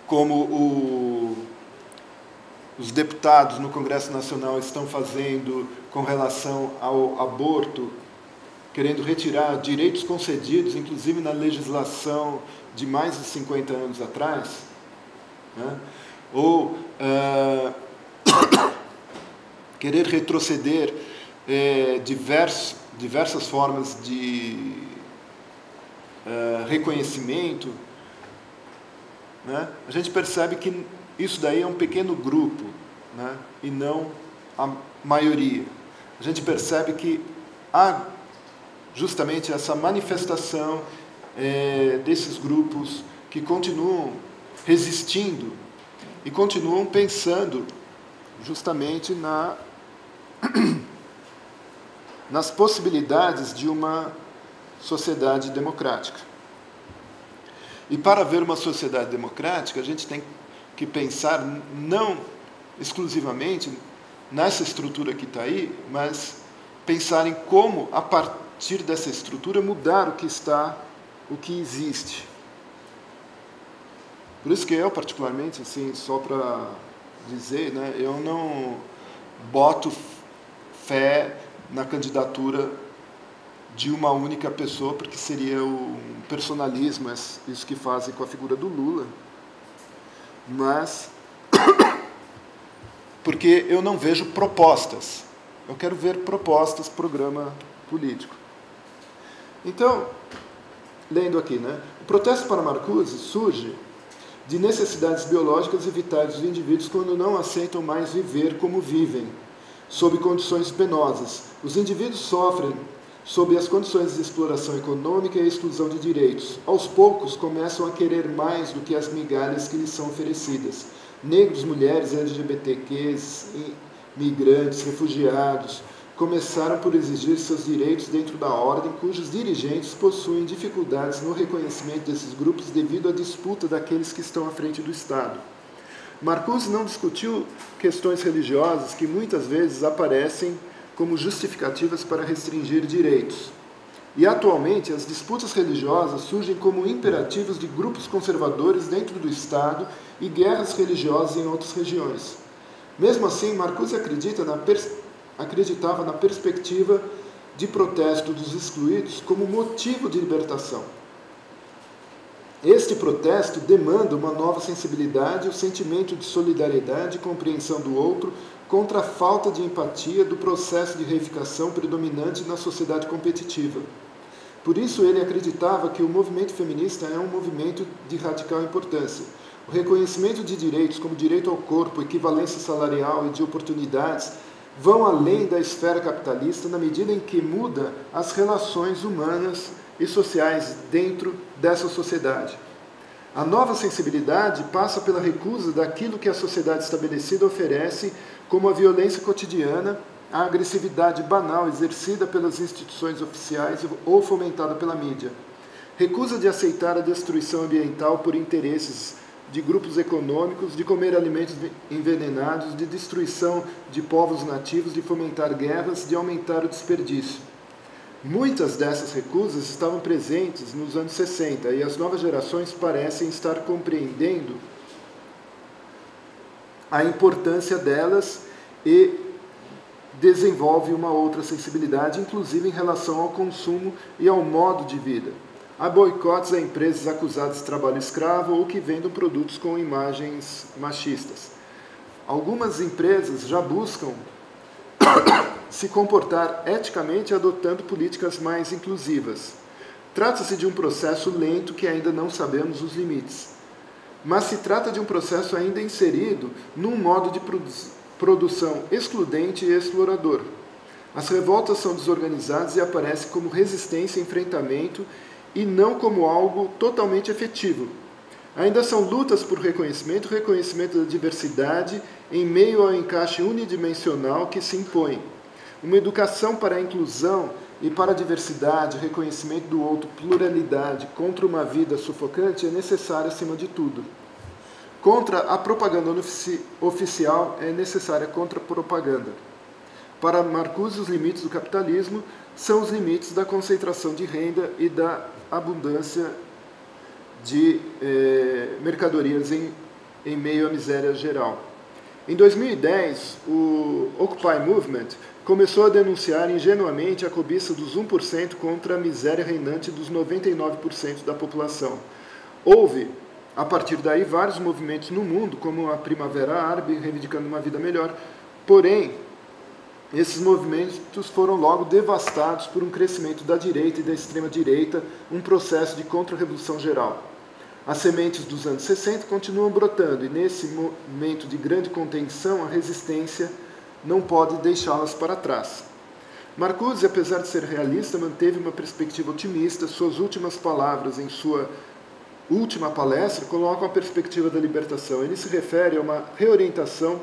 como os deputados no Congresso Nacional estão fazendo com relação ao aborto, querendo retirar direitos concedidos, inclusive na legislação de mais de 50 anos atrás, né? Ou querer retroceder diversas formas de reconhecimento, né? A gente percebe que isso daí é um pequeno grupo, né? E não a maioria. A gente percebe que há justamente essa manifestação desses grupos que continuam resistindo e continuam pensando justamente nas possibilidades de uma sociedade democrática. E para ver uma sociedade democrática, a gente tem que pensar não exclusivamente nessa estrutura que está aí, mas pensar em como, a partir dessa estrutura, mudar o que existe. Por isso que eu, particularmente, assim, só para dizer, né, eu não boto fé na candidatura de uma única pessoa, porque seria um personalismo, isso que fazem com a figura do Lula. Mas porque eu não vejo propostas. Eu quero ver propostas, programa político. Então, lendo aqui, né? O protesto para Marcuse surge de necessidades biológicas e vitais dos indivíduos quando não aceitam mais viver como vivem, sob condições penosas. Os indivíduos sofrem sob as condições de exploração econômica e exclusão de direitos. Aos poucos, começam a querer mais do que as migalhas que lhes são oferecidas. Negros, mulheres, LGBTQs, migrantes, refugiados, começaram por exigir seus direitos dentro da ordem, cujos dirigentes possuem dificuldades no reconhecimento desses grupos devido à disputa daqueles que estão à frente do Estado. Marcuse não discutiu questões religiosas que muitas vezes aparecem como justificativas para restringir direitos. E, atualmente, as disputas religiosas surgem como imperativos de grupos conservadores dentro do Estado e guerras religiosas em outras regiões. Mesmo assim, Marcuse acreditava na perspectiva de protesto dos excluídos como motivo de libertação. Este protesto demanda uma nova sensibilidade, o sentimento de solidariedade e compreensão do outro contra a falta de empatia do processo de reificação predominante na sociedade competitiva. Por isso, ele acreditava que o movimento feminista é um movimento de radical importância. O reconhecimento de direitos como direito ao corpo, equivalência salarial e de oportunidades vão além da esfera capitalista na medida em que muda as relações humanas e sociais dentro dessa sociedade. A nova sensibilidade passa pela recusa daquilo que a sociedade estabelecida oferece como a violência cotidiana, a agressividade banal exercida pelas instituições oficiais ou fomentada pela mídia. Recusa de aceitar a destruição ambiental por interesses de grupos econômicos, de comer alimentos envenenados, de destruição de povos nativos, de fomentar guerras, de aumentar o desperdício. Muitas dessas recusas estavam presentes nos anos 60 e as novas gerações parecem estar compreendendo a importância delas e desenvolve uma outra sensibilidade, inclusive em relação ao consumo e ao modo de vida. Há boicotes a empresas acusadas de trabalho escravo ou que vendam produtos com imagens machistas. Algumas empresas já buscam se comportar eticamente adotando políticas mais inclusivas. Trata-se de um processo lento que ainda não sabemos os limites, mas se trata de um processo ainda inserido num modo de produção excludente e explorador. As revoltas são desorganizadas e aparecem como resistência e enfrentamento e não como algo totalmente efetivo. Ainda são lutas por reconhecimento da diversidade em meio ao encaixe unidimensional que se impõe. Uma educação para a inclusão e para a diversidade, reconhecimento do outro, pluralidade, contra uma vida sufocante é necessária acima de tudo. Contra a propaganda oficial é necessária contra-propaganda. Para Marcuse, os limites do capitalismo são os limites da concentração de renda e da abundância de mercadorias em meio à miséria geral. Em 2010, o Occupy Movement começou a denunciar ingenuamente a cobiça dos 1% contra a miséria reinante dos 99% da população. Houve, a partir daí, vários movimentos no mundo, como a Primavera Árabe, reivindicando uma vida melhor. Porém, esses movimentos foram logo devastados por um crescimento da direita e da extrema-direita, um processo de contra-revolução geral. As sementes dos anos 60 continuam brotando e, nesse momento de grande contenção, a resistência não pode deixá-las para trás. Marcuse, apesar de ser realista, manteve uma perspectiva otimista. Suas últimas palavras em sua última palestra colocam a perspectiva da libertação. Ele se refere a uma reorientação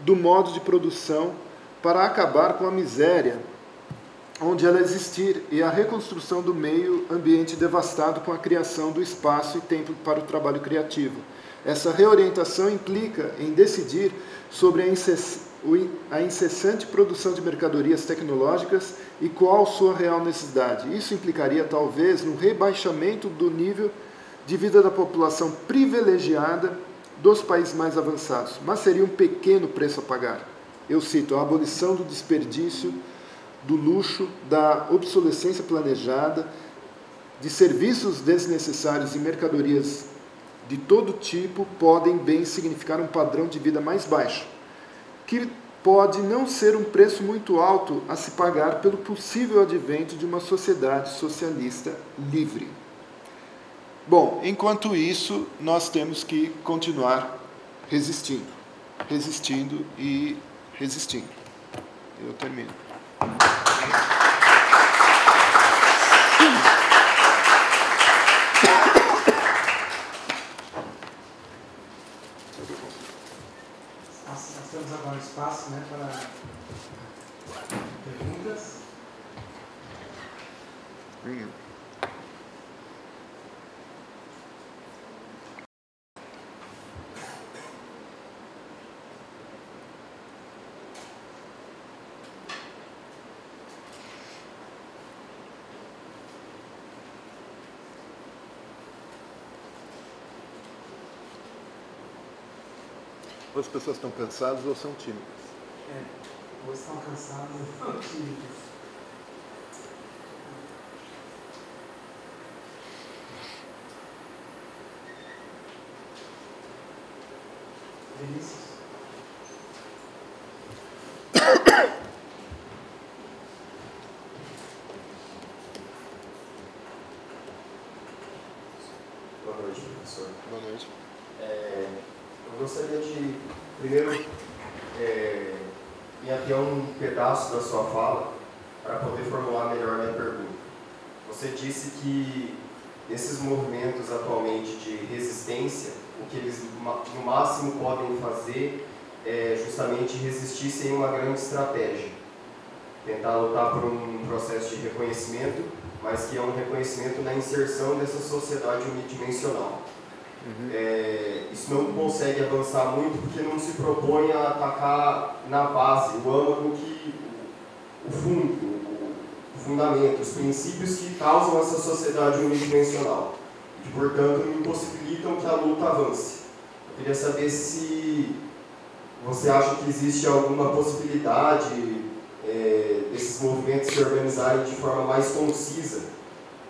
do modo de produção para acabar com a miséria onde ela existir e a reconstrução do meio ambiente devastado com a criação do espaço e tempo para o trabalho criativo. Essa reorientação implica em decidir sobre a incessante produção de mercadorias tecnológicas e qual sua real necessidade. Isso implicaria, talvez, no rebaixamento do nível de vida da população privilegiada dos países mais avançados, mas seria um pequeno preço a pagar. Eu cito: a abolição do desperdício, do luxo, da obsolescência planejada, de serviços desnecessários e mercadorias de todo tipo podem bem significar um padrão de vida mais baixo, que pode não ser um preço muito alto a se pagar pelo possível advento de uma sociedade socialista livre. Bom, enquanto isso, nós temos que continuar resistindo e resistindo. Eu termino. Nós temos agora espaço, né, para perguntas. Ou as pessoas estão cansadas ou são tímidas. Ou estão cansadas ou são tímidas. Vinícius. Boa noite, professor. Boa noite. Eu gostaria de, primeiro, ir até um pedaço da sua fala para poder formular melhor a minha pergunta. Você disse que esses movimentos atualmente de resistência, o que eles no máximo podem fazer é justamente resistir sem uma grande estratégia. Tentar lutar por um processo de reconhecimento, mas que é um reconhecimento na inserção dessa sociedade unidimensional. Isso não consegue avançar muito porque não se propõe a atacar na base, o âmago, o fundamento, os princípios que causam essa sociedade unidimensional e que, portanto, impossibilitam que a luta avance. Eu queria saber se você acha que existe alguma possibilidade desses movimentos se organizarem de forma mais concisa,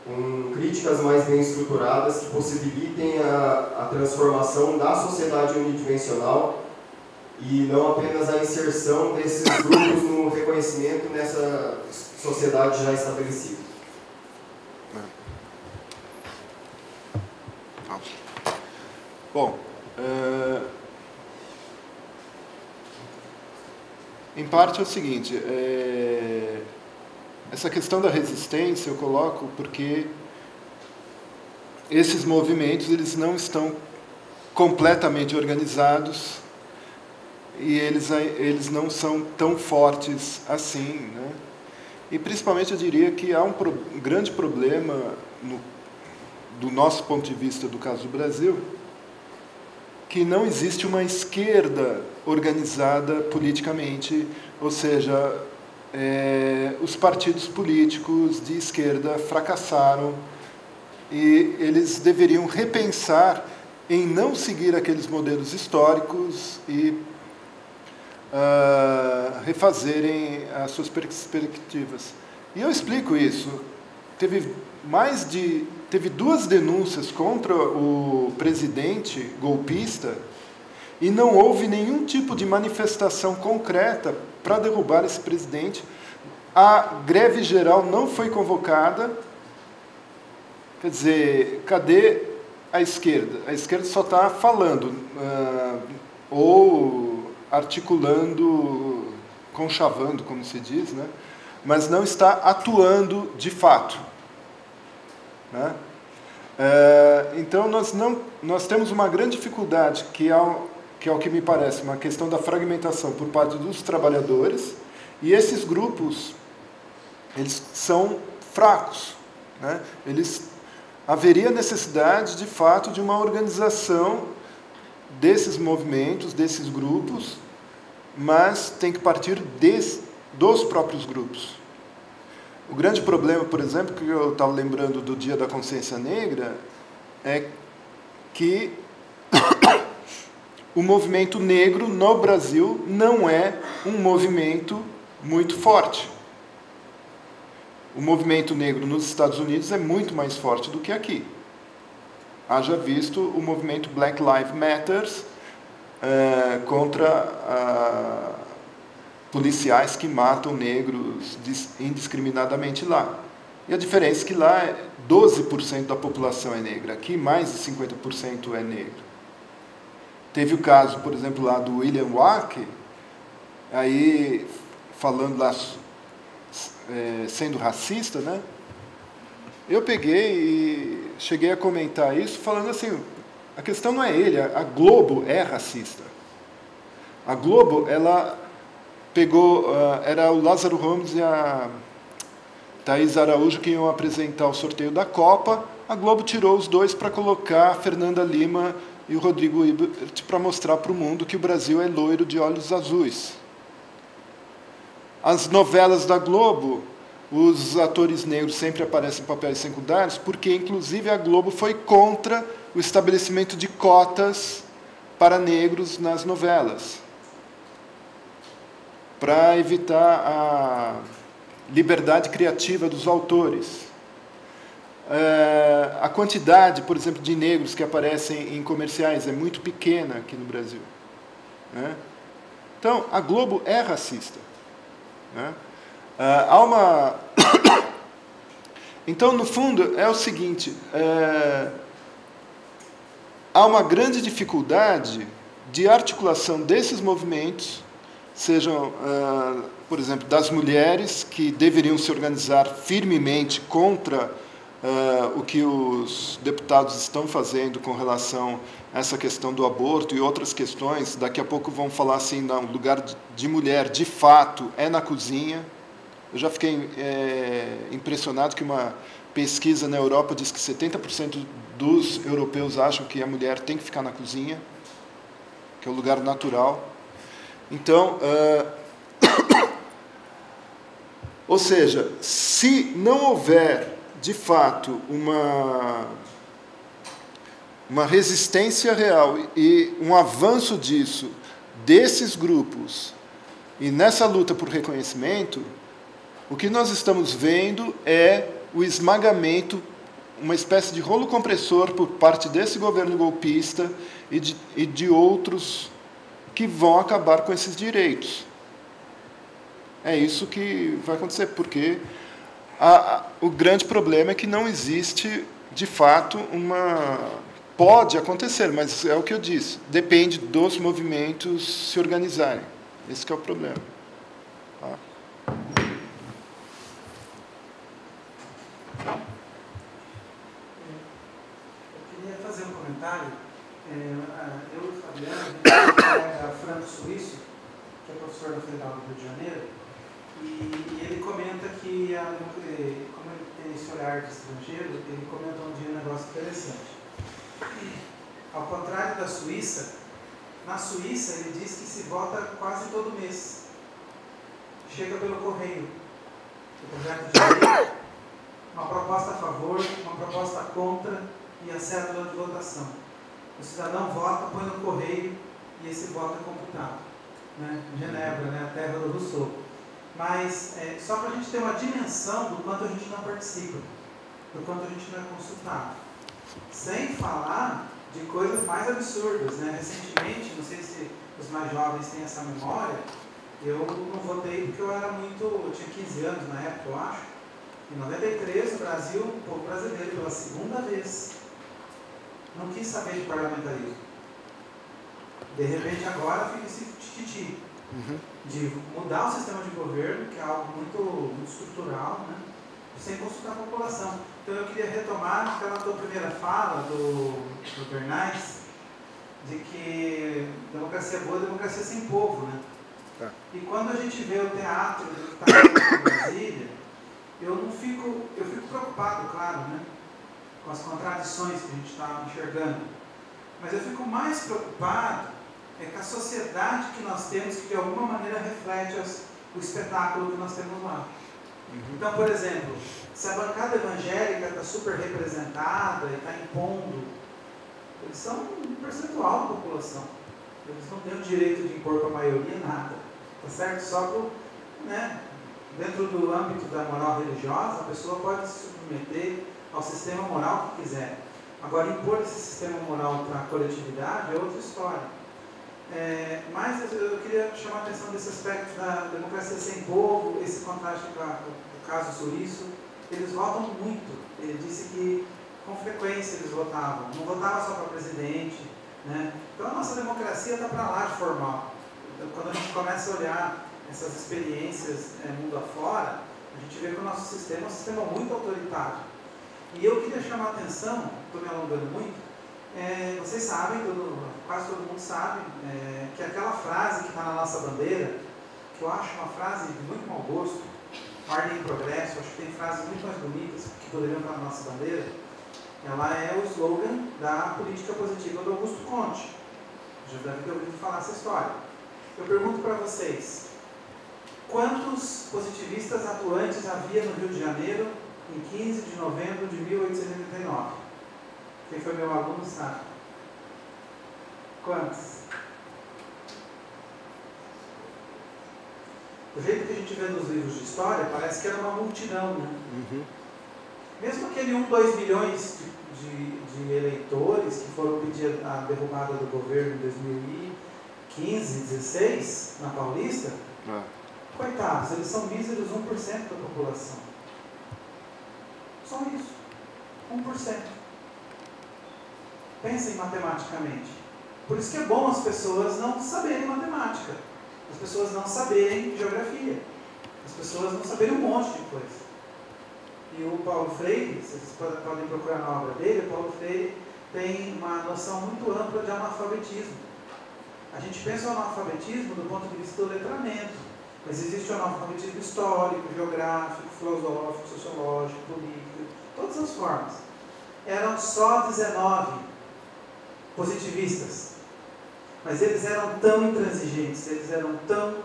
com críticas mais bem estruturadas que possibilitem a transformação da sociedade unidimensional e não apenas a inserção desses grupos no reconhecimento nessa sociedade já estabelecida. Bom, em parte é o seguinte, essa questão da resistência eu coloco porque esses movimentos eles não estão completamente organizados e eles não são tão fortes assim, né? E principalmente eu diria que há um grande problema do nosso ponto de vista do caso do Brasil, que não existe uma esquerda organizada politicamente, ou seja, os partidos políticos de esquerda fracassaram e eles deveriam repensar em não seguir aqueles modelos históricos e refazerem as suas perspectivas. E eu explico isso. Teve 2 denúncias contra o presidente golpista e não houve nenhum tipo de manifestação concreta para derrubar esse presidente. A greve geral não foi convocada. Quer dizer, cadê a esquerda? A esquerda só está falando ou articulando, conchavando, como se diz, né? Mas não está atuando de fato, né? Então nós temos uma grande dificuldade que é o que me parece uma questão da fragmentação por parte dos trabalhadores, e esses grupos eles são fracos, né? Haveria necessidade de fato de uma organização desses movimentos, desses grupos, mas tem que partir dos próprios grupos. O grande problema, por exemplo, que eu estava lembrando do Dia da Consciência Negra, é que o movimento negro no Brasil não é um movimento muito forte. O movimento negro nos Estados Unidos é muito mais forte do que aqui. Haja visto o movimento Black Lives Matter contra policiais que matam negros indiscriminadamente lá. E a diferença é que lá 12% da população é negra, aqui mais de 50% é negro. Teve o caso, por exemplo, lá do William Wack, aí falando lá, sendo racista, né? Eu peguei e cheguei a comentar isso, falando assim, a questão não é ele, a Globo é racista. A Globo, ela pegou, era o Lázaro Ramos e a Thaís Araújo que iam apresentar o sorteio da Copa, a Globo tirou os dois para colocar a Fernanda Lima e o Rodrigo Hilbert para mostrar para o mundo que o Brasil é loiro de olhos azuis. As novelas da Globo, os atores negros sempre aparecem em papéis secundários, porque, inclusive, a Globo foi contra o estabelecimento de cotas para negros nas novelas, para evitar a liberdade criativa dos autores. A quantidade, por exemplo, de negros que aparecem em comerciais é muito pequena aqui no Brasil, né? Então, a Globo é racista, né? Então, no fundo, é o seguinte, há uma grande dificuldade de articulação desses movimentos, sejam, por exemplo, das mulheres, que deveriam se organizar firmemente contra o que os deputados estão fazendo com relação a essa questão do aborto e outras questões. Daqui a pouco vão falar assim, não, o lugar de mulher, de fato, é na cozinha. Eu já fiquei impressionado que uma pesquisa na Europa diz que 70% dos europeus acham que a mulher tem que ficar na cozinha, que é o lugar natural. Então, ou seja, se não houver, de fato, uma resistência real e um avanço disso, desses grupos, e nessa luta por reconhecimento, o que nós estamos vendo é o esmagamento, uma espécie de rolo compressor por parte desse governo golpista e de outros que vão acabar com esses direitos. É isso que vai acontecer, porque o grande problema é que não existe, de fato, Pode acontecer, mas é o que eu disse, depende dos movimentos se organizarem. Esse que é o problema. Tá? Eu queria fazer um comentário. Eu e o Fabiano, a gente colega Franco Suíço, que é professor da Federal do Rio de Janeiro, e ele comenta que, como ele tem esse olhar de estrangeiro, ele comenta um dia um negócio interessante. Ao contrário da Suíça, na Suíça ele diz que se vota quase todo mês. Chega pelo correio. O projeto de lei, uma proposta a favor, uma proposta contra e a cédula de votação. O cidadão vota, põe no correio e esse voto é computado. Né? Em Genebra, né? A terra do Rousseau. Mas só para a gente ter uma dimensão do quanto a gente não participa, do quanto a gente não é consultado. Sem falar de coisas mais absurdas, né? Recentemente, não sei se os mais jovens têm essa memória, eu não votei porque eu tinha 15 anos na época, eu acho. Em 93, o Brasil, o povo brasileiro, pela segunda vez, não quis saber de parlamentarismo. De repente, agora fica esse tititi de mudar o sistema de governo, que é algo muito estrutural, né? Sem consultar a população. Então eu queria retomar aquela tua primeira fala do Bernays, de que democracia boa é democracia sem povo, né? Tá. E quando a gente vê o teatro que está acontecendo em Brasília, eu fico preocupado, claro, né? Com as contradições que a gente está enxergando. Mas eu fico mais preocupado com a sociedade que nós temos, que de alguma maneira reflete o espetáculo que nós temos lá. Então, por exemplo, se a bancada evangélica está super representada e está impondo, eles são um percentual da população. Eles não têm o direito de impor para a maioria nada. Tá certo? Só dentro do âmbito da moral religiosa, a pessoa pode se submeter ao sistema moral que quiser. Agora, impor esse sistema moral para a coletividade é outra história. Mas eu queria chamar a atenção desse aspecto da democracia sem povo, esse contraste com o caso suíço. Eles votam muito. Ele disse que com frequência eles votavam, não votava só para presidente, né? Então a nossa democracia está para lá de formal. Então, quando a gente começa a olhar essas experiências mundo afora, a gente vê que o nosso sistema é um sistema muito autoritário. E eu queria chamar a atenção, estou me alongando muito, vocês sabem, quase todo mundo sabe, que aquela frase que está na nossa bandeira, que eu acho uma frase de muito mau gosto, ordem e progresso, acho que tem frases muito mais bonitas que poderiam estar na nossa bandeira, ela é o slogan da política positiva do Augusto Conte. Já deve ter ouvido falar essa história. Eu pergunto para vocês, quantos positivistas atuantes havia no Rio de Janeiro em 15 de novembro de 1889? Quem foi meu aluno sabe. Quantos? Do jeito que a gente vê nos livros de história, parece que era uma multidão, né? Mesmo aquele 2 milhões de eleitores que foram pedir a derrubada do governo em 2015, 2016, na Paulista, coitados, eles são míseros 1% da população. Só isso. 1%. Pensem matematicamente. Por isso que é bom as pessoas não saberem matemática, as pessoas não saberem geografia, as pessoas não saberem um monte de coisa. E o Paulo Freire, vocês podem procurar na obra dele, o Paulo Freire tem uma noção muito ampla de analfabetismo. A gente pensa o analfabetismo do ponto de vista do letramento, mas existe o analfabetismo histórico, geográfico, filosófico, sociológico, político, todas as formas. Eram só 19 positivistas, mas eles eram tão intransigentes, eles eram tão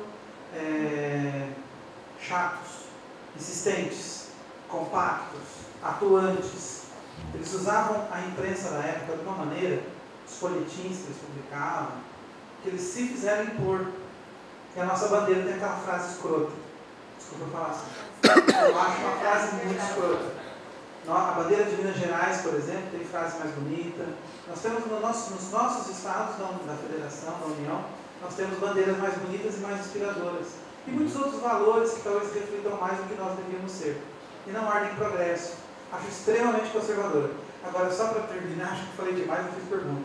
chatos, insistentes, compactos, atuantes. Eles usavam a imprensa da época de uma maneira, os folhetins que eles publicavam, que eles se fizeram impor. E a nossa bandeira tem aquela frase escrota. Desculpa falar assim. Eu acho uma frase muito escrota. A bandeira de Minas Gerais, por exemplo, tem frase mais bonita. Nós temos nos nossos estados da Federação, da União, nós temos bandeiras mais bonitas e mais inspiradoras. E muitos outros valores que talvez reflitam mais do que nós deveríamos ser. E não ardem em progresso. Acho extremamente conservadora. Agora, só para terminar, acho que falei demais, eu fiz pergunta.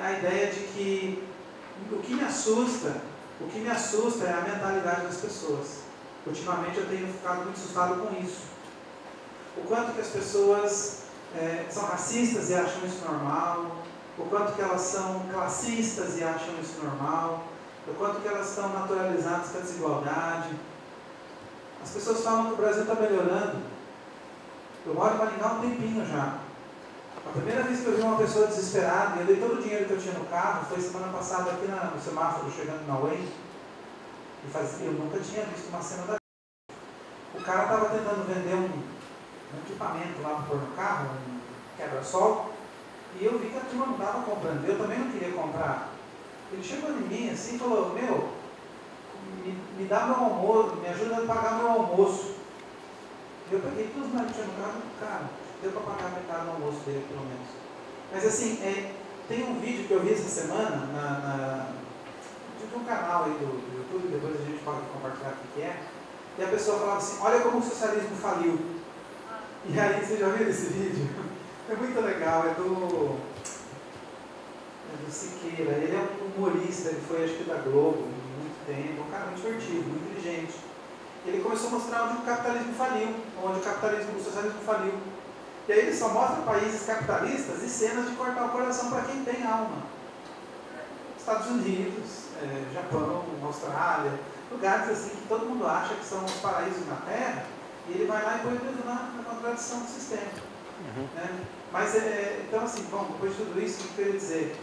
A ideia de que o que me assusta é a mentalidade das pessoas. Ultimamente eu tenho ficado muito assustado com isso. O quanto que as pessoas são racistas e acham isso normal, o quanto que elas são classistas e acham isso normal, o quanto que elas estão naturalizadas com a desigualdade. As pessoas falam que o Brasil está melhorando. Eu moro em Maringá há um tempinho já. A primeira vez que eu vi uma pessoa desesperada, eu dei todo o dinheiro que eu tinha no carro, foi semana passada aqui no semáforo, chegando na Way, e eu nunca tinha visto uma cena da... O cara estava tentando vender um equipamento lá para pôr no carro, um quebra-sol, e eu vi que a turma não estava comprando, eu também não queria comprar. Ele chegou em mim assim e falou, me dá meu almoço, me ajuda a pagar meu almoço. Eu peguei todos os maridos no carro, cara, deu para pagar metade do almoço dele, pelo menos. Mas assim, tem um vídeo que eu vi essa semana, de um canal aí do YouTube, depois a gente pode compartilhar o que é, e a pessoa falava assim, olha como o socialismo faliu. E aí, você já viu esse vídeo? É muito legal, é do Siqueira, ele é um humorista, ele foi acho que da Globo, muito tempo, um cara muito divertido, muito inteligente. Ele começou a mostrar onde o capitalismo faliu, onde o socialismo faliu. E aí ele só mostra países capitalistas e cenas de cortar o coração para quem tem alma. Estados Unidos, Japão, Austrália, lugares assim que todo mundo acha que são os paraísos na Terra, e ele vai lá e põe tudo na contradição do sistema. Né? Mas, então assim, bom, depois de tudo isso, o que eu queria dizer?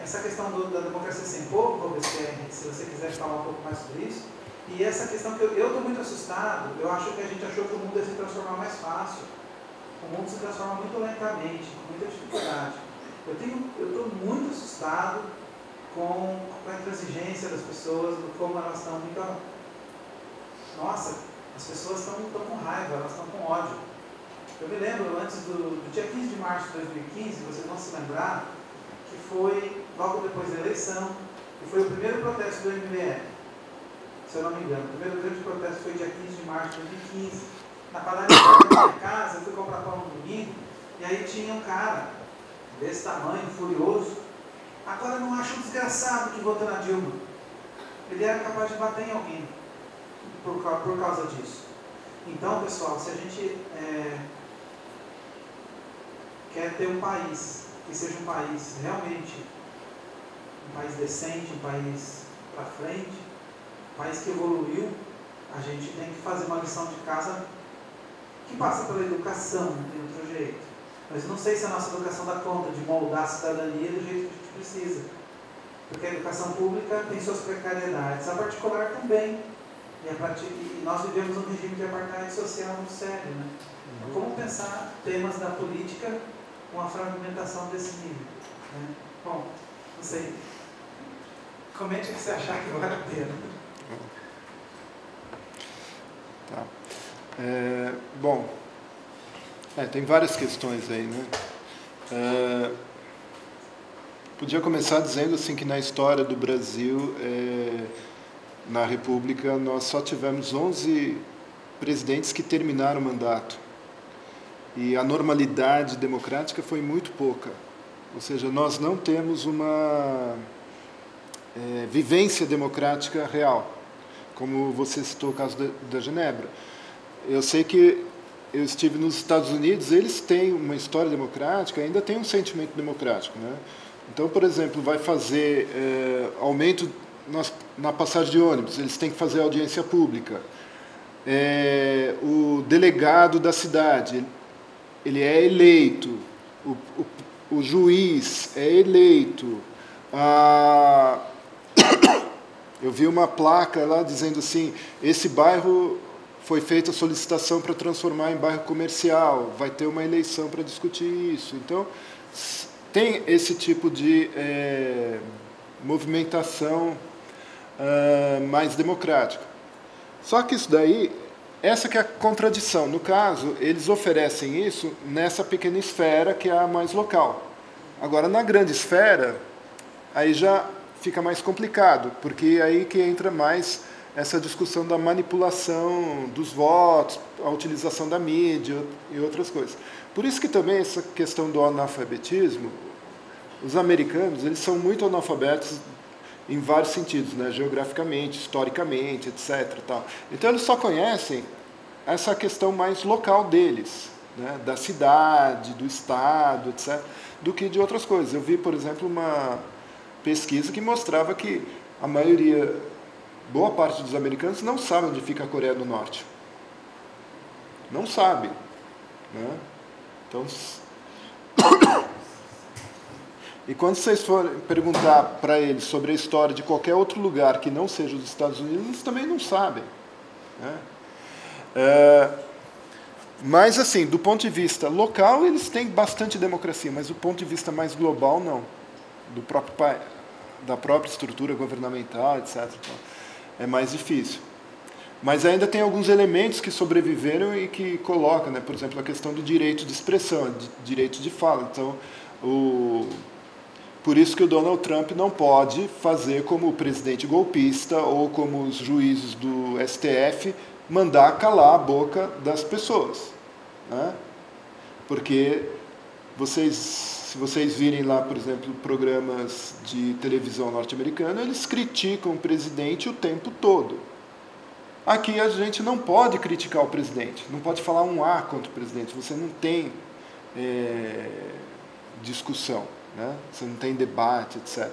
Essa questão da democracia sem povo, Robespierre, se você quiser falar um pouco mais sobre isso, e essa questão que eu estou muito assustado, eu acho que a gente achou que o mundo ia se transformar mais fácil. O mundo se transforma muito lentamente, com muita dificuldade. Eu estou muito assustado com a intransigência das pessoas, como elas estão muito... Nossa, as pessoas estão com raiva, elas estão com ódio. Eu me lembro, antes do dia 15 de março de 2015, vocês vão se lembrar, que foi logo depois da eleição, e foi o primeiro protesto do MBL, se eu não me engano. O primeiro grande protesto foi dia 15 de março de 2015. Na padaria da minha casa, eu fui comprar pão no domingo, e aí tinha um cara, desse tamanho, furioso. Agora não acho um desgraçado que votou na Dilma. Ele era capaz de bater em alguém por causa disso. Então, pessoal, se a gente quer ter um país que seja um país realmente, um país decente, um país para frente, um país que evoluiu, a gente tem que fazer uma lição de casa que passa pela educação, não tem outro jeito. Mas não sei se a nossa educação dá conta de moldar a cidadania do jeito que a gente precisa. Porque a educação pública tem suas precariedades, a particular também. E nós vivemos um regime de apartheid social muito sério. Né? Então, como pensar temas da política com a fragmentação desse nível? Né? Bom, não sei. Comente o que você achar que vale a pena. Tá. Bom, tem várias questões aí, né? Podia começar dizendo assim que na história do Brasil, na República, nós só tivemos 11 presidentes que terminaram o mandato. E a normalidade democrática foi muito pouca. Ou seja, nós não temos uma vivência democrática real. Como você citou o caso da Genebra. Eu sei que eu estive nos Estados Unidos, eles têm uma história democrática, ainda tem um sentimento democrático. Né? Então, por exemplo, vai fazer aumento na passagem de ônibus, eles têm que fazer audiência pública. O delegado da cidade, ele é eleito, o juiz é eleito. Eu vi uma placa lá dizendo assim, esse bairro foi feita a solicitação para transformar em bairro comercial, vai ter uma eleição para discutir isso. Então, tem esse tipo de movimentação mais democrática. Só que isso daí, essa que é a contradição. No caso, eles oferecem isso nessa pequena esfera que é a mais local. Agora, na grande esfera, aí já fica mais complicado, porque aí que entra mais essa discussão da manipulação dos votos, a utilização da mídia e outras coisas. Por isso que também essa questão do analfabetismo, os americanos, eles são muito analfabetos em vários sentidos, né? Geograficamente, historicamente, etc. Tal. Então eles só conhecem essa questão mais local deles, né? Da cidade, do estado, etc., do que de outras coisas. Eu vi, por exemplo, uma pesquisa que mostrava que a maioria, boa parte dos americanos não sabe onde fica a Coreia do Norte. Não sabe, né? Então, e quando vocês forem perguntar para eles sobre a história de qualquer outro lugar que não seja os Estados Unidos, eles também não sabem, né? Mas, assim, do ponto de vista local, eles têm bastante democracia, mas do ponto de vista mais global, não. Da própria estrutura governamental, etc. É mais difícil. Mas ainda tem alguns elementos que sobreviveram e que colocam, né? Por exemplo, a questão do direito de expressão, direito de fala. Então, por isso que o Donald Trump não pode fazer como o presidente golpista ou como os juízes do STF, mandar calar a boca das pessoas, né? Porque se vocês virem lá, por exemplo, programas de televisão norte-americana, eles criticam o presidente o tempo todo. Aqui a gente não pode criticar o presidente, não pode falar um A contra o presidente, você não tem discussão, né? Você não tem debate, etc.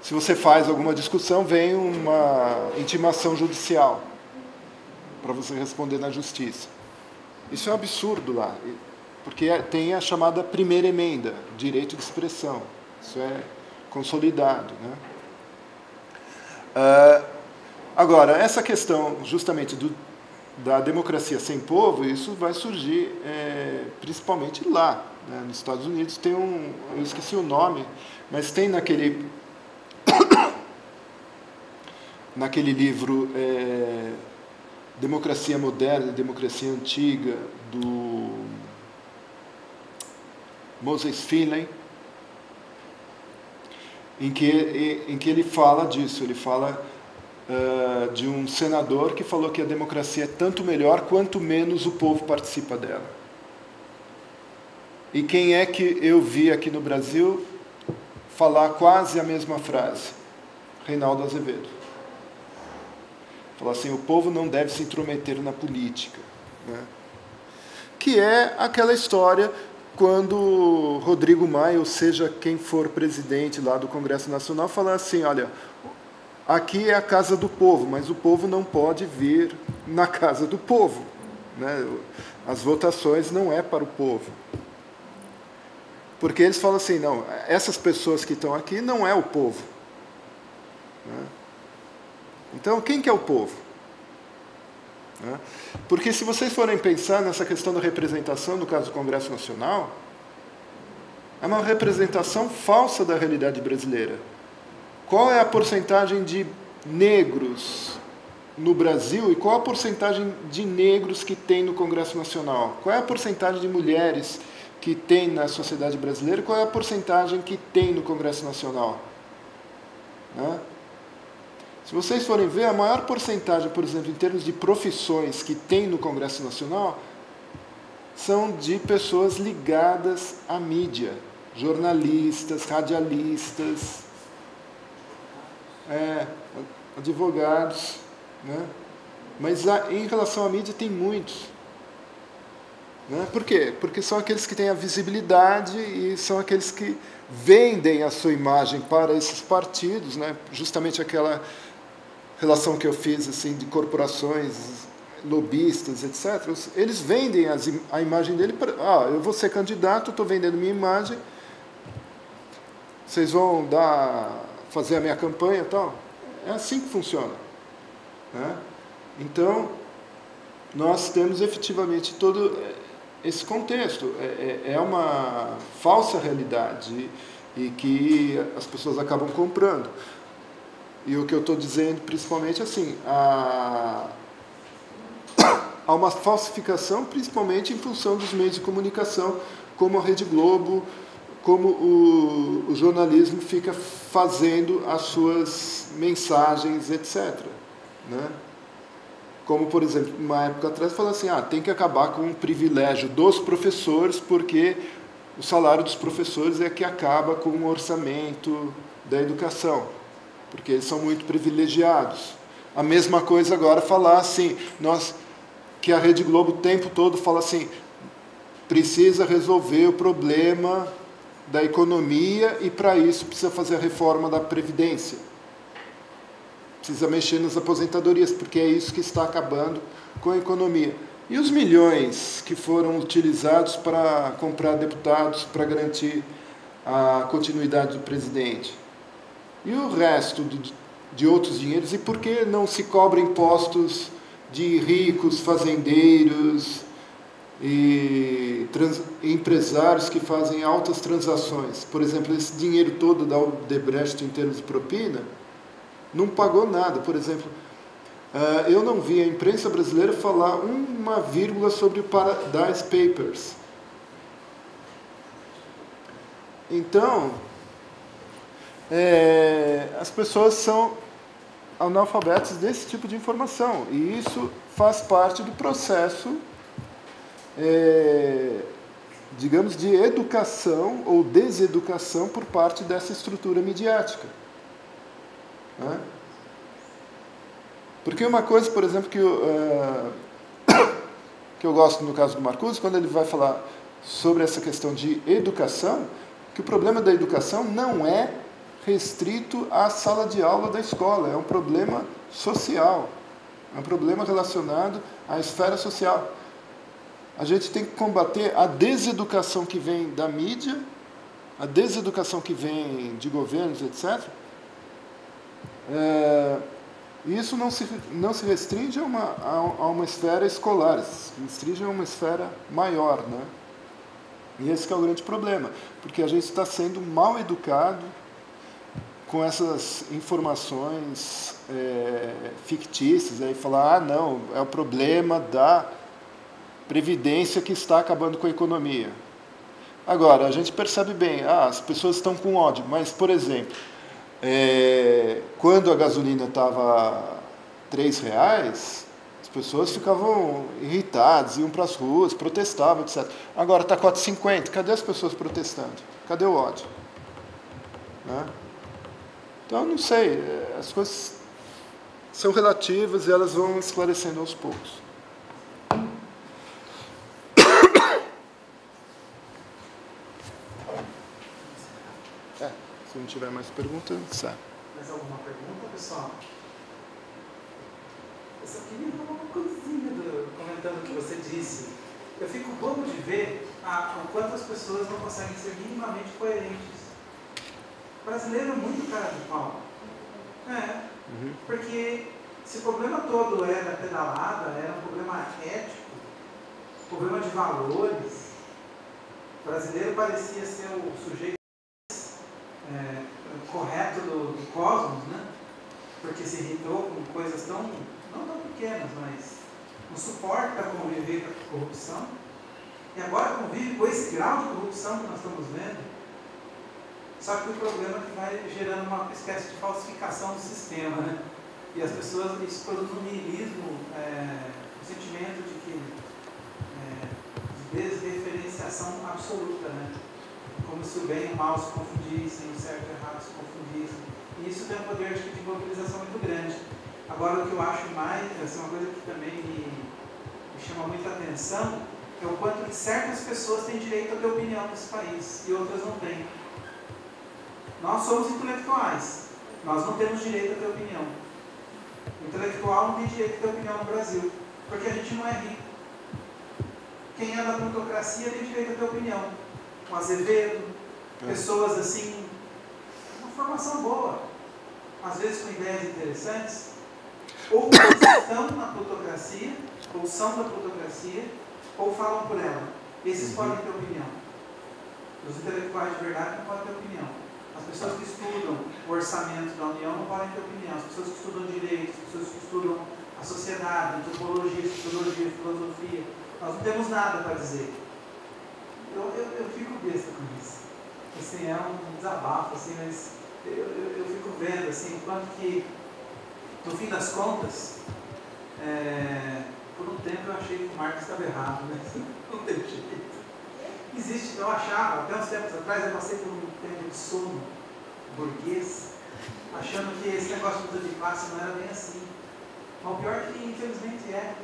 Se você faz alguma discussão, vem uma intimação judicial para você responder na justiça. Isso é um absurdo lá, porque tem a chamada primeira emenda, direito de expressão. Isso é consolidado, né? Agora, essa questão justamente da democracia sem povo, isso vai surgir principalmente lá, né? Nos Estados Unidos tem eu esqueci o nome, mas tem naquele livro Democracia Moderna e Democracia Antiga, do Moses Finley, em que ele fala disso, ele fala de um senador que falou que a democracia é tanto melhor quanto menos o povo participa dela. E quem é que eu vi aqui no Brasil falar quase a mesma frase? Reinaldo Azevedo. Falou assim, o povo não deve se intrometer na política, né? Que é aquela história quando Rodrigo Maia, ou seja, quem for presidente lá do Congresso Nacional, fala assim, olha, aqui é a casa do povo, mas o povo não pode vir na casa do povo, né? As votações não é para o povo. Porque eles falam assim, não, essas pessoas que estão aqui não é o povo, né? Então, quem que é o povo? Né? Porque se vocês forem pensar nessa questão da representação, no caso do Congresso Nacional, é uma representação falsa da realidade brasileira. Qual é a porcentagem de negros no Brasil e qual a porcentagem de negros que tem no Congresso Nacional? Qual é a porcentagem de mulheres que tem na sociedade brasileira? Qual é a porcentagem que tem no Congresso Nacional? Né? Se vocês forem ver, a maior porcentagem, por exemplo, em termos de profissões que tem no Congresso Nacional, são de pessoas ligadas à mídia, jornalistas, radialistas, advogados, né? Mas em relação à mídia tem muitos. Né? Por quê? Porque são aqueles que têm a visibilidade e são aqueles que vendem a sua imagem para esses partidos, né? Justamente aquela relação que eu fiz assim, de corporações, lobistas, etc. Eles vendem a imagem dele para... eu vou ser candidato, estou vendendo minha imagem, vocês vão fazer a minha campanha e tal. É assim que funciona. Né? Então, nós temos efetivamente todo esse contexto. É uma falsa realidade e que as pessoas acabam comprando. E o que eu estou dizendo, principalmente, assim, há uma falsificação, principalmente em função dos meios de comunicação, como a Rede Globo, como o jornalismo fica fazendo as suas mensagens, etc. Né? Como, por exemplo, uma época atrás, falou assim, tem que acabar com o privilégio dos professores, porque o salário dos professores é que acaba com o orçamento da educação, porque eles são muito privilegiados. A mesma coisa agora falar assim, que a Rede Globo o tempo todo fala assim, precisa resolver o problema da economia e, para isso, precisa fazer a reforma da Previdência. Precisa mexer nas aposentadorias, porque é isso que está acabando com a economia. E os milhões que foram utilizados para comprar deputados para garantir a continuidade do presidente? E o resto de outros dinheiros? E por que não se cobra impostos de ricos, fazendeiros e empresários que fazem altas transações? Por exemplo, esse dinheiro todo da Odebrecht em termos de propina não pagou nada. Por exemplo, eu não vi a imprensa brasileira falar uma vírgula sobre o Paradise Papers. Então, as pessoas são analfabetas desse tipo de informação, e isso faz parte do processo, digamos, de educação ou deseducação por parte dessa estrutura midiática. Né? Porque uma coisa, por exemplo, que eu gosto no caso do Marcuse, quando ele vai falar sobre essa questão de educação, que o problema da educação não é restrito à sala de aula da escola, é um problema social, é um problema relacionado à esfera social. A gente tem que combater a deseducação que vem da mídia, a deseducação que vem de governos, etc. Isso não se restringe a uma esfera escolar, se restringe a uma esfera maior, né? E esse que é o grande problema, porque a gente está sendo mal educado com essas informações fictícias, aí falar, não, é o problema da Previdência que está acabando com a economia. Agora, a gente percebe bem, as pessoas estão com ódio, mas, por exemplo, quando a gasolina estava R$3, as pessoas ficavam irritadas, iam para as ruas, protestavam, etc. Agora está R$4,50, cadê as pessoas protestando? Cadê o ódio? Né? Então, não sei, as coisas são relativas e elas vão esclarecendo aos poucos. Se não tiver mais perguntas, sabe. Mais alguma pergunta, pessoal? Eu só queria falar uma coisinha comentando o que você disse. Eu fico bobo de ver o quanto as pessoas não conseguem ser minimamente coerentes. O brasileiro é muito cara de pau. Porque se o problema todo era pedalada, era um problema ético, problema de valores, o brasileiro parecia ser o sujeito correto do cosmos, né? Porque se irritou com coisas não tão pequenas, mas não suporta conviver com a corrupção, e agora convive com esse grau de corrupção que nós estamos vendo. Só que o problema é que vai gerando uma espécie de falsificação do sistema, né? E as pessoas, isso produz um niilismo, um sentimento de desreferenciação absoluta, né? Como se o bem e o mal se confundissem, o certo e o errado se confundissem. E isso tem um poder de mobilização muito grande. Agora, o que eu acho mais, uma coisa que também me chama muita atenção, é o quanto que certas pessoas têm direito a ter opinião nesse país e outras não têm. Nós somos intelectuais, nós não temos direito a ter opinião. O intelectual não tem direito a ter opinião no Brasil, porque a gente não é rico. Quem é da plutocracia tem direito a ter opinião. O Azevedo, pessoas assim, uma formação boa, às vezes com ideias interessantes, ou estão na plutocracia, ou são da plutocracia, ou falam por ela. Esses podem ter opinião. Os intelectuais de verdade não podem ter opinião. As pessoas que estudam o orçamento da União não podem ter opinião. As pessoas que estudam direito, as pessoas que estudam a sociedade, antropologia, sociologia, filosofia, nós não temos nada para dizer. Eu fico besta com isso. assim, é um desabafo, assim, mas eu fico vendo, assim, quanto que, no fim das contas, por um tempo eu achei que o Marx estava errado, né? Não tem jeito. Existe, eu achava, até uns tempos atrás, eu passei por um tempo de sono burguês, achando que esse negócio de luta de classe não era bem assim. Mas o pior é que, infelizmente, é.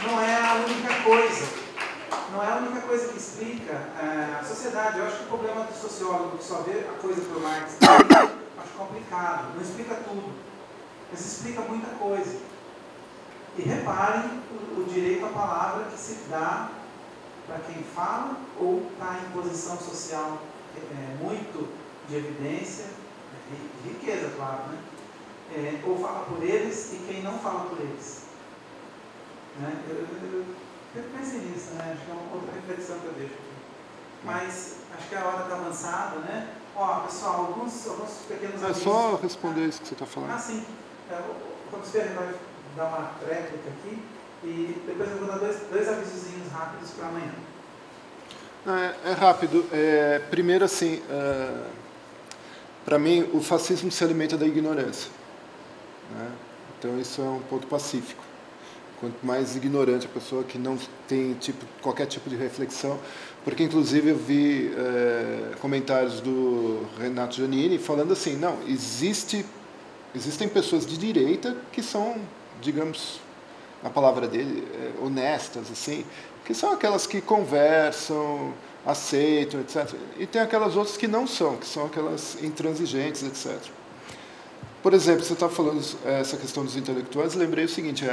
Não é a única coisa. Não é a única coisa que explica a sociedade. Eu acho que o problema do sociólogo que só vê a coisa por Marx acho complicado. Não explica tudo, mas explica muita coisa. E reparem o direito à palavra que se dá para quem fala ou está em posição social muito de evidência, de riqueza, claro, né? Ou fala por eles e quem não fala por eles. Né? Eu pensei nisso, né? Acho que é uma outra reflexão que eu deixo aqui. Mas acho que a hora está avançada, né? Ó, pessoal, alguns pequenos avisos. É só responder isso que você está falando. Ah, sim. O Robespierre vai dar uma réplica aqui e depois eu vou dar dois avisozinhos rápidos para amanhã. É rápido. Primeiro, assim, para mim, o fascismo se alimenta da ignorância. Né? Então, isso é um ponto pacífico. Quanto mais ignorante a pessoa que não tem qualquer tipo de reflexão, porque inclusive eu vi comentários do Renato Giannini falando assim, não, existem pessoas de direita que são, digamos, a palavra dele, honestas, assim, que são aquelas que conversam, aceitam, etc. E tem aquelas outras que não são, que são aquelas intransigentes, etc. Por exemplo, você está falando essa questão dos intelectuais, lembrei o seguinte,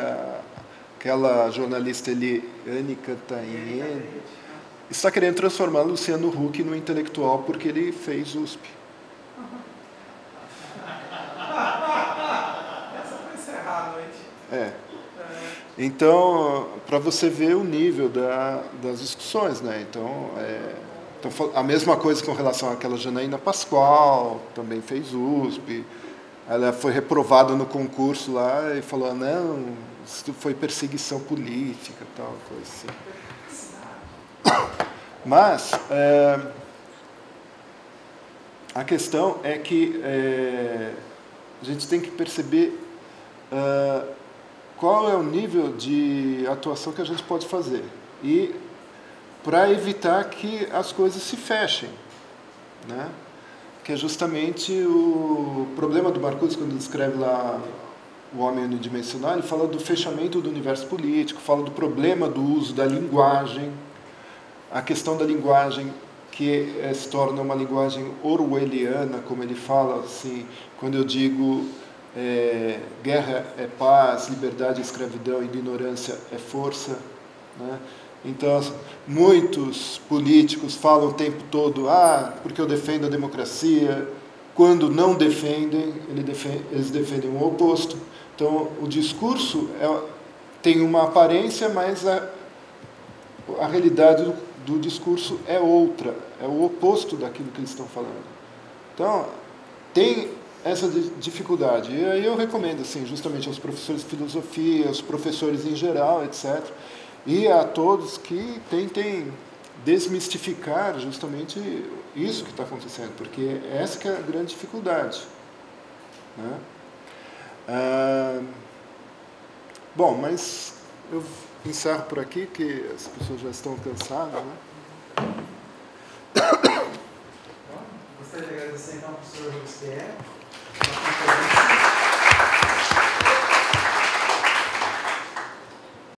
aquela jornalista Eliane Cantanhede está querendo transformar Luciano Huck no intelectual porque ele fez USP. Essa foi encerrada à noite. Então, para você ver o nível das discussões, né? Então, a mesma coisa com relação àquela Janaína Pascoal, também fez USP. Ela foi reprovada no concurso lá e falou, não, isso foi perseguição política, tal, coisa assim. Mas a questão é que a gente tem que perceber qual é o nível de atuação que a gente pode fazer e para evitar que as coisas se fechem, né? Que é justamente o problema do Marcuse, quando ele escreve lá O Homem Unidimensional, ele fala do fechamento do universo político, fala do problema do uso da linguagem, a questão da linguagem que se torna uma linguagem orwelliana, como ele fala, assim, quando eu digo guerra é paz, liberdade é escravidão, ignorância é força, né? Então, muitos políticos falam o tempo todo, porque eu defendo a democracia. Quando não defendem, eles defendem o oposto. Então, o discurso tem uma aparência, mas a realidade do discurso é outra, é o oposto daquilo que eles estão falando. Então, tem essa dificuldade. E aí eu recomendo, assim, justamente aos professores de filosofia, aos professores em geral, etc., e a todos que tentem desmistificar justamente isso que está acontecendo, porque essa que é a grande dificuldade, né? Bom, mas eu encerro por aqui, que as pessoas já estão cansadas, né? Gostaria de agradecer então ao professor Robespierre.